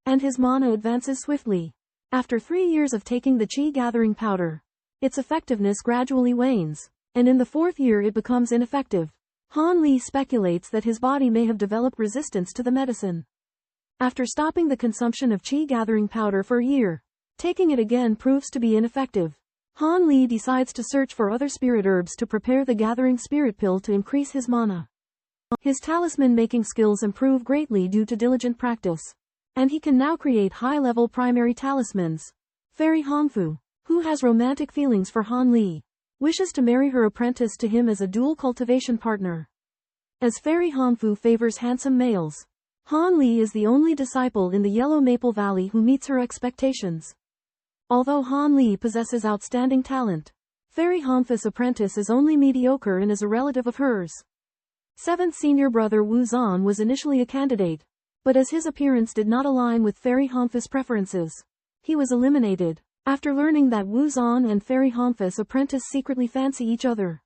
and his mana advances swiftly. After 3 years of taking the qi gathering powder, its effectiveness gradually wanes, and in the 4th year it becomes ineffective. Han Li speculates that his body may have developed resistance to the medicine. After stopping the consumption of qi gathering powder for a year, taking it again proves to be ineffective. Han Li decides to search for other spirit herbs to prepare the gathering spirit pill to increase his mana. His talisman making skills improve greatly due to diligent practice, and he can now create high-level primary talismans. Fairy Hongfu, who has romantic feelings for Han Li, wishes to marry her apprentice to him as a dual cultivation partner. As Fairy Hongfu favors handsome males, Han Li is the only disciple in the Yellow Maple Valley who meets her expectations. Although Han Li possesses outstanding talent, Fairy Hongfu's apprentice is only mediocre and is a relative of hers. 7th senior brother Wu Zan was initially a candidate, but as his appearance did not align with Fairy Hongfu's preferences, he was eliminated. After learning that Wu Zan and Fairy Hongfu's apprentice secretly fancy each other,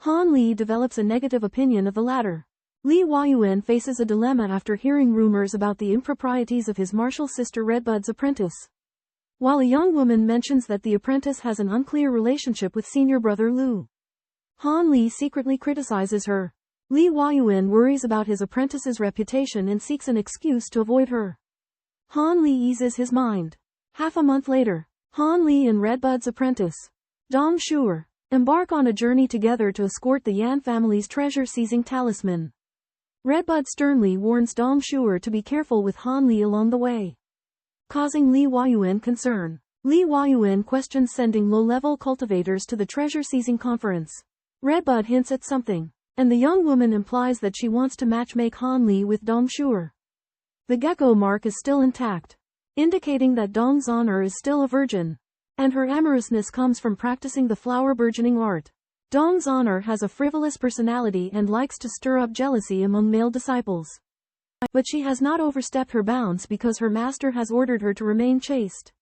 Han Li develops a negative opinion of the latter. Li Huayuan faces a dilemma after hearing rumors about the improprieties of his martial sister Redbud's apprentice. While a young woman mentions that the apprentice has an unclear relationship with senior brother Lu, Han Li secretly criticizes her. Li Huayuan worries about his apprentice's reputation and seeks an excuse to avoid her. Han Li eases his mind. Half a month later, Han Li and Redbud's apprentice, Dong Shuer, embark on a journey together to escort the Yan family's treasure-seizing talisman. Redbud sternly warns Dong Shuer to be careful with Han Li along the way, causing Li Huayuan concern. Li Huayuan questions sending low-level cultivators to the treasure-seizing conference. Redbud hints at something, and the young woman implies that she wants to matchmake Han Li with Dong Shuer. The gecko mark is still intact, indicating that Dong Zhan'er is still a virgin, and her amorousness comes from practicing the flower burgeoning art. Dong Zhan'er has a frivolous personality and likes to stir up jealousy among male disciples. But she has not overstepped her bounds because her master has ordered her to remain chaste.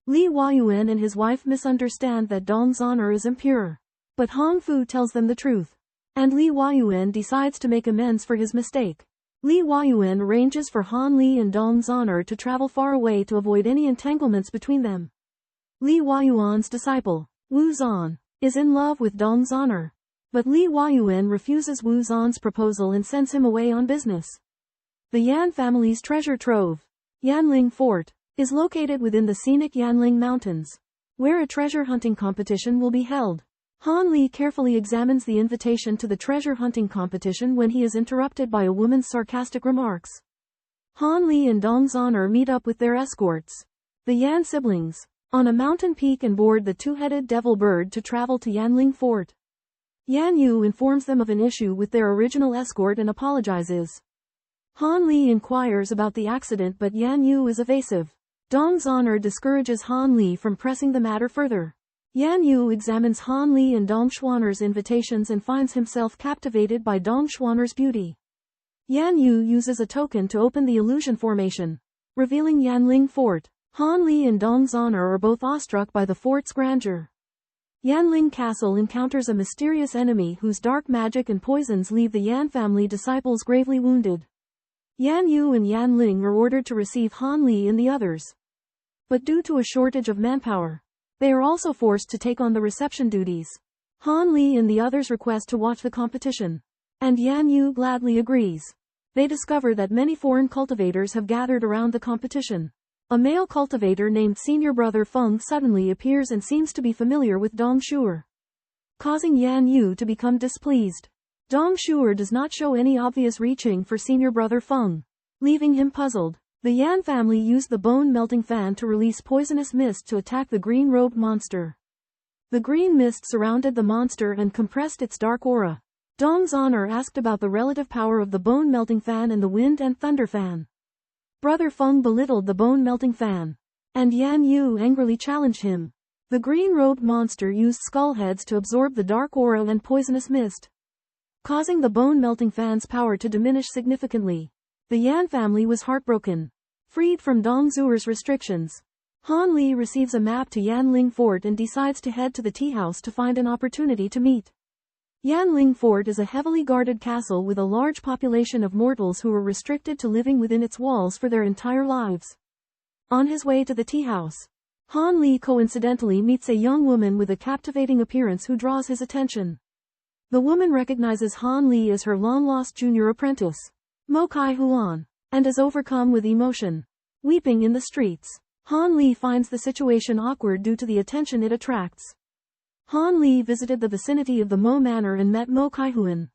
Li Huayuan and his wife misunderstand that Dong Zhan'er is impure, but Hongfu tells them the truth, and Li Huayuan decides to make amends for his mistake. Li Huayuan arranges for Han Li and Dong Zhan'er to travel far away to avoid any entanglements between them. Li Huayuan's disciple, Wu Zan, is in love with Dong Zhan'er, but Li Huayuan refuses Wu Zan's proposal and sends him away on business. The Yan family's treasure trove, Yanling Fort, is located within the scenic Yanling Mountains, where a treasure hunting competition will be held. Han Li carefully examines the invitation to the treasure hunting competition when he is interrupted by a woman's sarcastic remarks. Han Li and Dong Zhan'er meet up with their escorts, the Yan siblings, on a mountain peak and board the two-headed devil bird to travel to Yanling Fort. Yan Yu informs them of an issue with their original escort and apologizes. Han Li inquires about the accident but Yan Yu is evasive. Dong Zhan'er discourages Han Li from pressing the matter further. Yan Yu examines Han Li and Dong Zhan'er's invitations and finds himself captivated by Dong Zhan'er's beauty. Yan Yu uses a token to open the illusion formation, revealing Yanling Fort. Han Li and Dong Zhan'er are both awestruck by the fort's grandeur. Yanling Castle encounters a mysterious enemy whose dark magic and poisons leave the Yan family disciples gravely wounded. Yan Yu and Yanling are ordered to receive Han Li and the others, but due to a shortage of manpower, they are also forced to take on the reception duties. Han Li and the others request to watch the competition, and Yan Yu gladly agrees. They discover that many foreign cultivators have gathered around the competition. A male cultivator named Senior Brother Feng suddenly appears and seems to be familiar with Dong Shuer, causing Yan Yu to become displeased. Dong Shuer does not show any obvious reaching for Senior Brother Feng, leaving him puzzled. The Yan family used the bone-melting fan to release poisonous mist to attack the green-robed monster. The green mist surrounded the monster and compressed its dark aura. Dong Zhan'er asked about the relative power of the bone-melting fan and the wind and thunder fan. Brother Feng belittled the bone-melting fan, and Yan Yu angrily challenged him. The green-robed monster used skull heads to absorb the dark aura and poisonous mist, causing the bone-melting fan's power to diminish significantly. The Yan family was heartbroken. Freed from Dong Zhuer's restrictions, Han Li receives a map to Yanling Fort and decides to head to the tea house to find an opportunity to meet. Yanling Fort is a heavily guarded castle with a large population of mortals who are restricted to living within its walls for their entire lives. On his way to the tea house, Han Li coincidentally meets a young woman with a captivating appearance who draws his attention. The woman recognizes Han Li as her long-lost junior apprentice, Mo Kai Huan, and is overcome with emotion. Weeping in the streets, Han Li finds the situation awkward due to the attention it attracts. Han Li visited the vicinity of the Mo Manor and met Mo Kai Huan,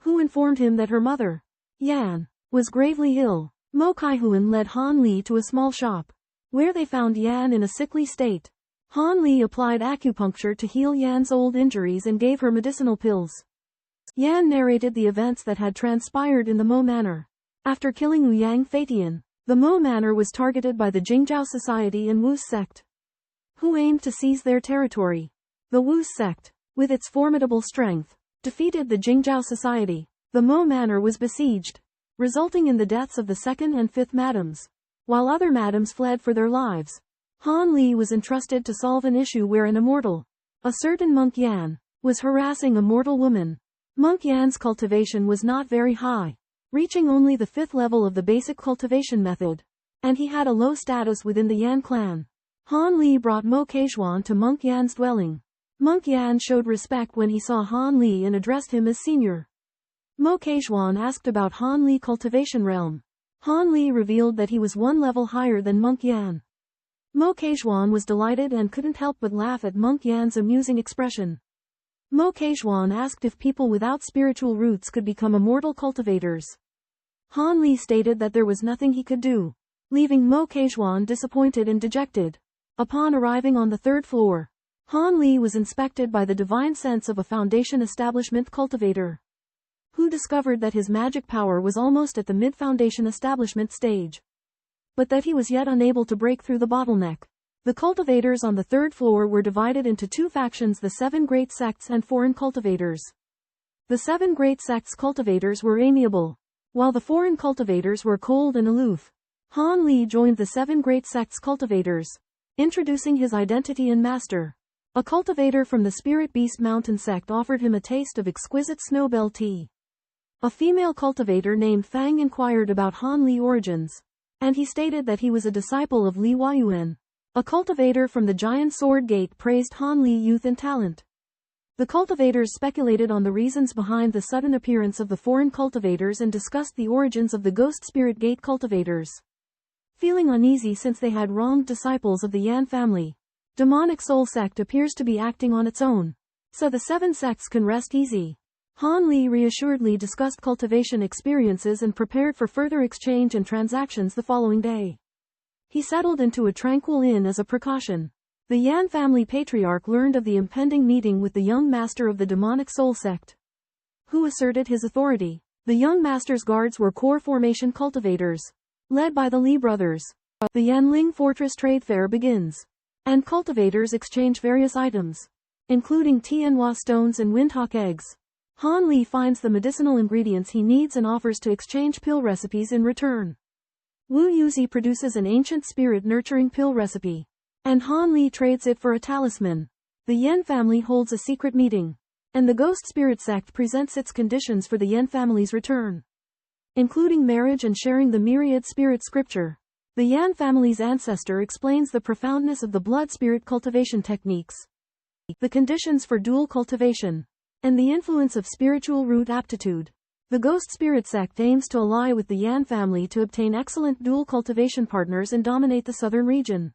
who informed him that her mother, Yan, was gravely ill. Mo Kai Huan led Han Li to a small shop, where they found Yan in a sickly state. Han Li applied acupuncture to heal Yan's old injuries and gave her medicinal pills. Yan narrated the events that had transpired in the Mo Manor. After killing Liang Feitian, the Mo Manor was targeted by the Jingzhou Society and Wu's sect, who aimed to seize their territory. The Wu's sect, with its formidable strength, defeated the Jingzhou Society. The Mo Manor was besieged, resulting in the deaths of the 2nd and 5th madams, while other madams fled for their lives. Han Li was entrusted to solve an issue where an immortal, a certain Monk Yan, was harassing a mortal woman. Monk Yan's cultivation was not very high, reaching only the 5th level of the basic cultivation method, and he had a low status within the Yan clan. Han Li brought Mo Keizhuan to Monk Yan's dwelling. Monk Yan showed respect when he saw Han Li and addressed him as senior. Mo Keizhuan asked about Han Li cultivation realm. Han Li revealed that he was one level higher than Monk Yan. Mo Keizhuan was delighted and couldn't help but laugh at Monk Yan's amusing expression. Mo Keizhuan asked if people without spiritual roots could become immortal cultivators. Han Li stated that there was nothing he could do, leaving Mo Keizhuan disappointed and dejected. Upon arriving on the 3rd floor, Han Li was inspected by the divine sense of a foundation establishment cultivator, who discovered that his magic power was almost at the mid-foundation establishment stage, but that he was yet unable to break through the bottleneck. The cultivators on the 3rd floor were divided into 2 factions: the 7 great sects and foreign cultivators. The 7 great sects cultivators were amiable, while the foreign cultivators were cold and aloof. Han Li joined the 7 great sects cultivators, introducing his identity and master. A cultivator from the Spirit Beast Mountain sect offered him a taste of exquisite snowbell tea. A female cultivator named Fang inquired about Han Li origins, and he stated that he was a disciple of Li Huayuan. A cultivator from the Giant Sword Gate praised Han Li's youth and talent. The cultivators speculated on the reasons behind the sudden appearance of the foreign cultivators and discussed the origins of the Ghost Spirit Gate cultivators. Feeling uneasy since they had wronged disciples of the Yan family, Demonic Soul Sect appears to be acting on its own, so the 7 sects can rest easy. Han Li reassuredly discussed cultivation experiences and prepared for further exchange and transactions the following day. He settled into a tranquil inn as a precaution. The Yan family patriarch learned of the impending meeting with the young master of the Demonic Soul Sect, who asserted his authority. The young master's guards were core formation cultivators, led by the Li brothers. The Yanling Fortress Trade Fair begins, and cultivators exchange various items, including Tianhua stones and windhawk eggs. Han Li finds the medicinal ingredients he needs and offers to exchange pill recipes in return. Wu Yuzi produces an ancient spirit-nurturing pill recipe, and Han Li trades it for a talisman. The Yan family holds a secret meeting, and the Ghost Spirit Sect presents its conditions for the Yan family's return, including marriage and sharing the myriad spirit scripture. The Yan family's ancestor explains the profoundness of the blood spirit cultivation techniques, the conditions for dual cultivation, and the influence of spiritual root aptitude. The Ghost Spirit Sect aims to ally with the Yan family to obtain excellent dual cultivation partners and dominate the southern region.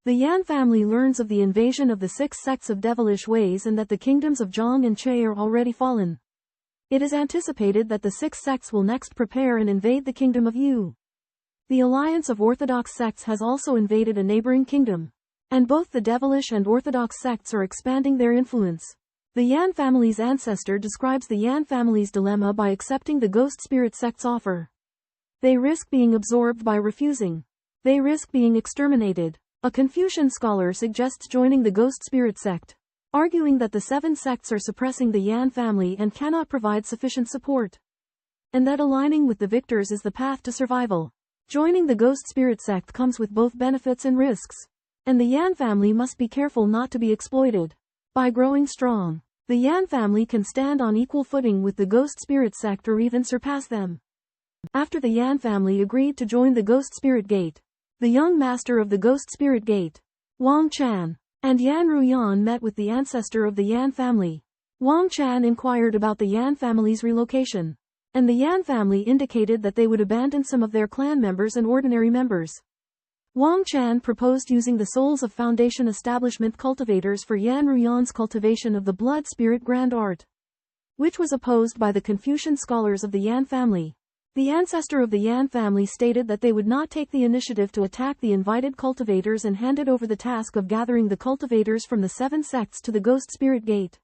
The Yan family learns of the invasion of the 6 sects of devilish ways and that the kingdoms of Zhang and Che are already fallen. It is anticipated that the 6 sects will next prepare and invade the kingdom of Yu. The alliance of orthodox sects has also invaded a neighboring kingdom, and both the devilish and orthodox sects are expanding their influence. The Yan family's ancestor describes the Yan family's dilemma by accepting the Ghost Spirit Sect's offer. They risk being absorbed by refusing. They risk being exterminated. A Confucian scholar suggests joining the Ghost Spirit Sect, arguing that the 7 sects are suppressing the Yan family and cannot provide sufficient support, and that aligning with the victors is the path to survival. Joining the Ghost Spirit Sect comes with both benefits and risks, and the Yan family must be careful not to be exploited. By growing strong, the Yan family can stand on equal footing with the Ghost Spirit Sect or even surpass them. After the Yan family agreed to join the Ghost Spirit Gate, the young master of the Ghost Spirit Gate, Wang Chan, and Yan Ruyan met with the ancestor of the Yan family. Wang Chan inquired about the Yan family's relocation, and the Yan family indicated that they would abandon some of their clan members and ordinary members. Wang Chan proposed using the souls of Foundation establishment cultivators for Yan Ruyan's cultivation of the blood spirit grand art, which was opposed by the Confucian scholars of the Yan family. The ancestor of the Yan family stated that they would not take the initiative to attack the invited cultivators and handed over the task of gathering the cultivators from the 7 sects to the Ghost Spirit Gate.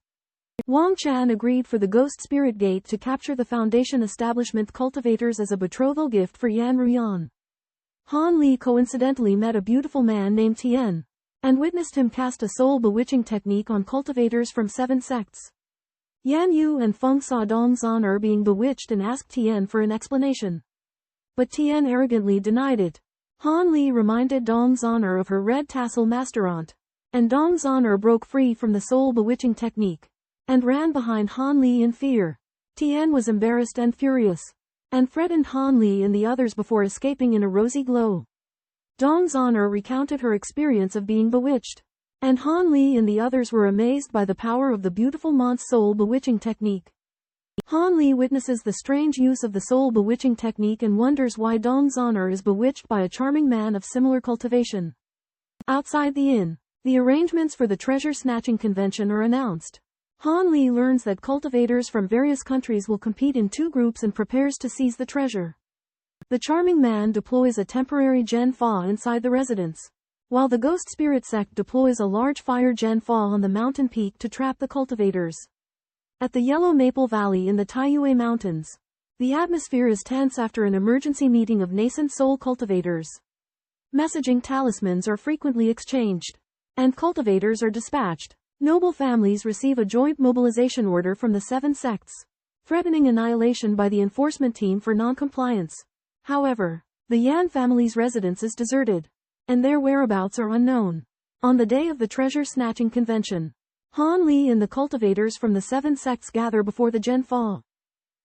Wang Chan agreed for the Ghost Spirit Gate to capture the Foundation establishment cultivators as a betrothal gift for Yan Ruyan. Han Li coincidentally met a beautiful man named Tian, and witnessed him cast a soul bewitching technique on cultivators from 7 sects. Yan Yu and Feng saw Dong Zhan being bewitched and asked Tian for an explanation. But Tian arrogantly denied it. Han Li reminded Dong Zhan of her red tassel masteraunt, and Dong Zhan broke free from the soul bewitching technique, and ran behind Han Li in fear. Tian was embarrassed and furious, and threatened Han Li and the others before escaping in a rosy glow. Dong Zhan recounted her experience of being bewitched, and Han Li and the others were amazed by the power of the beautiful Mont's soul bewitching technique. Han Li witnesses the strange use of the soul bewitching technique and wonders why Dong Zhan is bewitched by a charming man of similar cultivation. Outside the inn, the arrangements for the treasure snatching convention are announced. Han Li learns that cultivators from various countries will compete in 2 groups and prepares to seize the treasure. The charming man deploys a temporary Gen Fa inside the residence, while the Ghost Spirit sect deploys a large fire Gen Fa on the mountain peak to trap the cultivators. At the Yellow Maple Valley in the Taiyue Mountains, the atmosphere is tense after an emergency meeting of nascent soul cultivators. Messaging talismans are frequently exchanged, and cultivators are dispatched. Noble families receive a joint mobilization order from the 7 sects, threatening annihilation by the enforcement team for non-compliance. However, the Yan family's residence is deserted, and their whereabouts are unknown. On the day of the treasure snatching convention, Han Li and the cultivators from the 7 sects gather before the Gen Fa,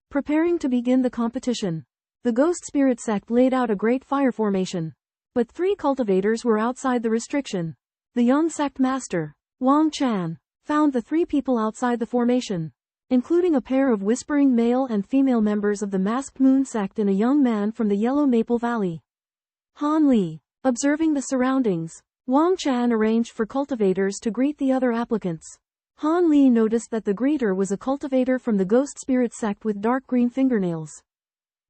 preparing to begin the competition. The Ghost Spirit sect laid out a great fire formation, but 3 cultivators were outside the restriction. The young sect master, Wang Chan, found the 3 people outside the formation, including a pair of whispering male and female members of the Masked Moon sect and a young man from the Yellow Maple Valley. Han Li, observing the surroundings, Wang Chan arranged for cultivators to greet the other applicants. Han Li noticed that the greeter was a cultivator from the Ghost Spirit sect with dark green fingernails.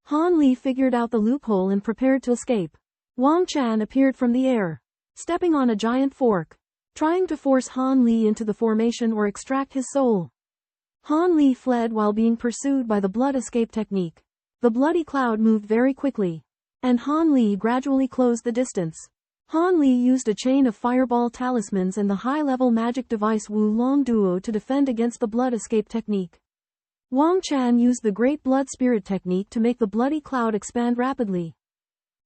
Han Li figured out the loophole and prepared to escape. Wang Chan appeared from the air, stepping on a giant fork, trying to force Han Li into the formation or extract his soul. Han Li fled while being pursued by the blood escape technique. The bloody cloud moved very quickly, and Han Li gradually closed the distance. Han Li used a chain of fireball talismans and the high-level magic device Wu Long Duo to defend against the blood escape technique. Wang Chan used the Great Blood Spirit technique to make the bloody cloud expand rapidly,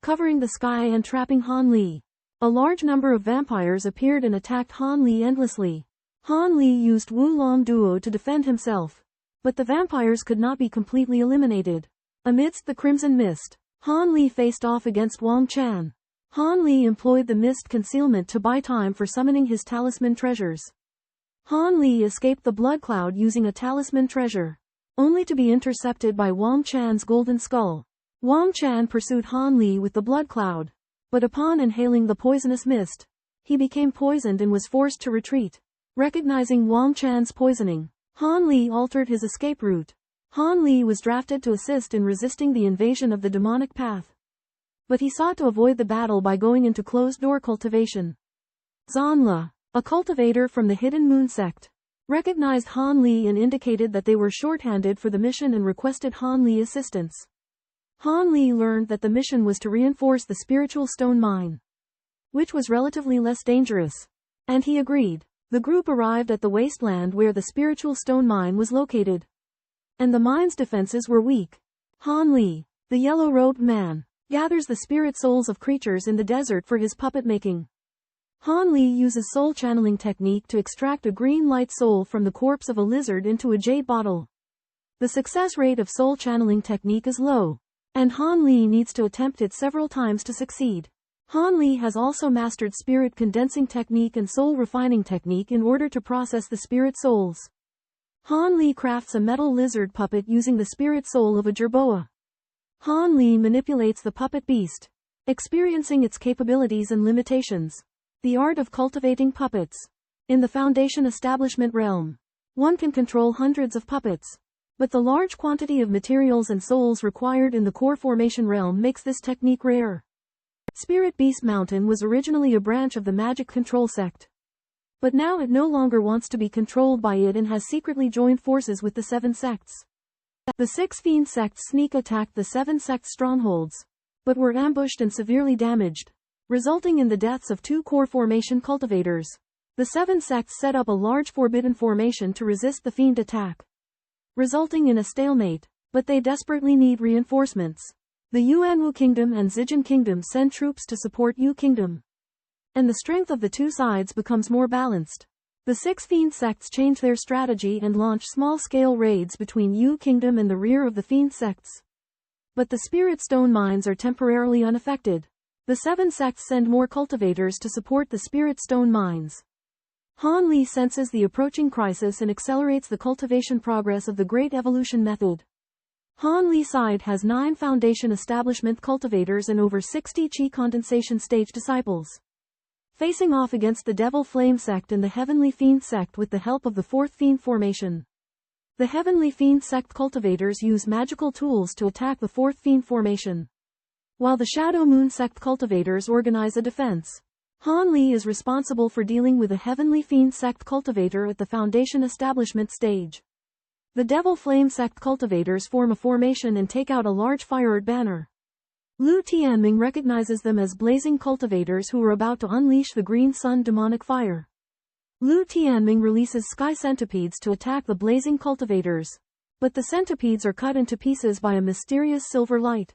covering the sky and trapping Han Li. A large number of vampires appeared and attacked Han Li endlessly. Han Li used Wu Long Duo to defend himself, but the vampires could not be completely eliminated. Amidst the crimson mist, Han Li faced off against Wang Chan. Han Li employed the mist concealment to buy time for summoning his talisman treasures. Han Li escaped the blood cloud using a talisman treasure, only to be intercepted by Wang Chan's golden skull. Wang Chan pursued Han Li with the blood cloud, but upon inhaling the poisonous mist, he became poisoned and was forced to retreat. Recognizing Wang Chan's poisoning, Han Li altered his escape route. Han Li was drafted to assist in resisting the invasion of the demonic path, but he sought to avoid the battle by going into closed-door cultivation. Zanla, a cultivator from the Hidden Moon sect, recognized Han Li and indicated that they were short-handed for the mission and requested Han Li assistance. Han Li learned that the mission was to reinforce the spiritual stone mine, which was relatively less dangerous, and he agreed. The group arrived at the wasteland where the spiritual stone mine was located, and the mine's defenses were weak. Han Li, the yellow-robed man, gathers the spirit souls of creatures in the desert for his puppet making. Han Li uses soul channeling technique to extract a green light soul from the corpse of a lizard into a jade bottle. The success rate of soul channeling technique is low, and Han Li needs to attempt it several times to succeed. Han Li has also mastered spirit condensing technique and soul refining technique in order to process the spirit souls. Han Li crafts a metal lizard puppet using the spirit soul of a jerboa. Han Li manipulates the puppet beast, experiencing its capabilities and limitations. The art of cultivating puppets. In the Foundation establishment realm, one can control hundreds of puppets. But the large quantity of materials and souls required in the core formation realm makes this technique rare. Spirit Beast Mountain was originally a branch of the magic control sect. But now it no longer wants to be controlled by it and has secretly joined forces with the 7 sects. The 6 fiend sects sneak attacked the 7 sect strongholds, but were ambushed and severely damaged, resulting in the deaths of 2 core formation cultivators. The 7 sects set up a large forbidden formation to resist the fiend attack, resulting in a stalemate, but they desperately need reinforcements. The Yuanwu Kingdom and Zijin Kingdom send troops to support Yu Kingdom, and the strength of the 2 sides becomes more balanced. The 6 fiend sects change their strategy and launch small-scale raids between Yu Kingdom and the rear of the fiend sects. But the spirit stone mines are temporarily unaffected. The 7 sects send more cultivators to support the spirit stone mines. Han Li senses the approaching crisis and accelerates the cultivation progress of the Great Evolution method. Han Li's side has 9 Foundation establishment cultivators and over 60 Qi condensation stage disciples, facing off against the Devil Flame sect and the Heavenly Fiend sect with the help of the 4th Fiend formation. The Heavenly Fiend sect cultivators use magical tools to attack the 4th Fiend formation, while the Shadow Moon sect cultivators organize a defense. Han Li is responsible for dealing with the Heavenly Fiend sect cultivator at the Foundation establishment stage. The Devil Flame sect cultivators form a formation and take out a large fire banner. Lu Tianming recognizes them as blazing cultivators who are about to unleash the Green Sun demonic fire. Lu Tianming releases sky centipedes to attack the blazing cultivators, but the centipedes are cut into pieces by a mysterious silver light.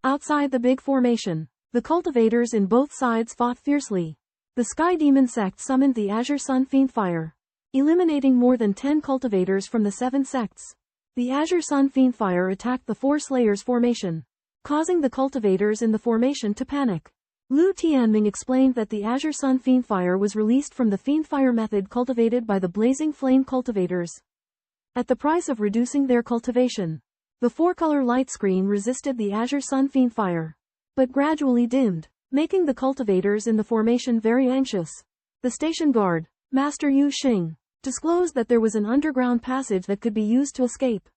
Outside the big formation, the cultivators in both sides fought fiercely. The Sky Demon sect summoned the Azure Sun Fiend Fire, eliminating more than 10 cultivators from the 7 sects. The Azure Sun Fiend Fire attacked the 4 Slayers formation, causing the cultivators in the formation to panic. Lu Tianming explained that the Azure Sun Fiend Fire was released from the Fiend Fire method cultivated by the Blazing Flame cultivators, at the price of reducing their cultivation. The 4-color light screen resisted the Azure Sun Fiend Fire, but gradually dimmed, making the cultivators in the formation very anxious. The station guard, Master Yu Xing, disclosed that there was an underground passage that could be used to escape.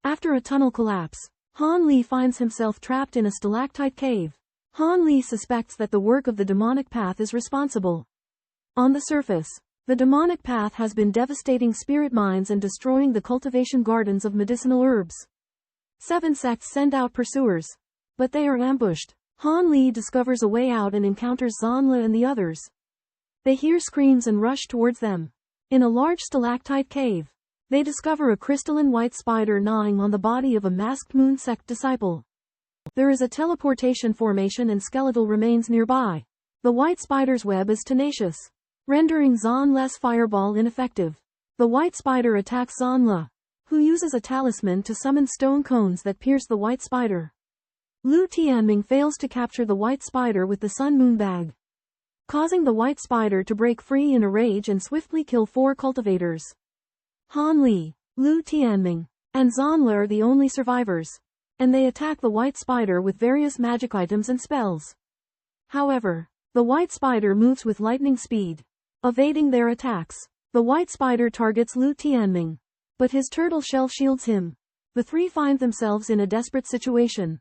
After a tunnel collapse, Han Li finds himself trapped in a stalactite cave. Han Li suspects that the work of the demonic path is responsible. On the surface, the demonic path has been devastating spirit mines and destroying the cultivation gardens of medicinal herbs. 7 sects send out pursuers, but they are ambushed. Han Li discovers a way out and encounters Zanla and the others. They hear screams and rush towards them. In a large stalactite cave, they discover a crystalline white spider gnawing on the body of a masked moon sect disciple. There is a teleportation formation and skeletal remains nearby. The white spider's web is tenacious, rendering Zanla's fireball ineffective. The white spider attacks Zanla, who uses a talisman to summon stone cones that pierce the white spider. Lu Tianming fails to capture the white spider with the Sun Moon bag, causing the white spider to break free in a rage and swiftly kill 4 cultivators. Han Li, Lu Tianming, and Zanla are the only survivors, and they attack the white spider with various magic items and spells. However, the white spider moves with lightning speed, evading their attacks. The white spider targets Lu Tianming, but his turtle shell shields him. The 3 find themselves in a desperate situation.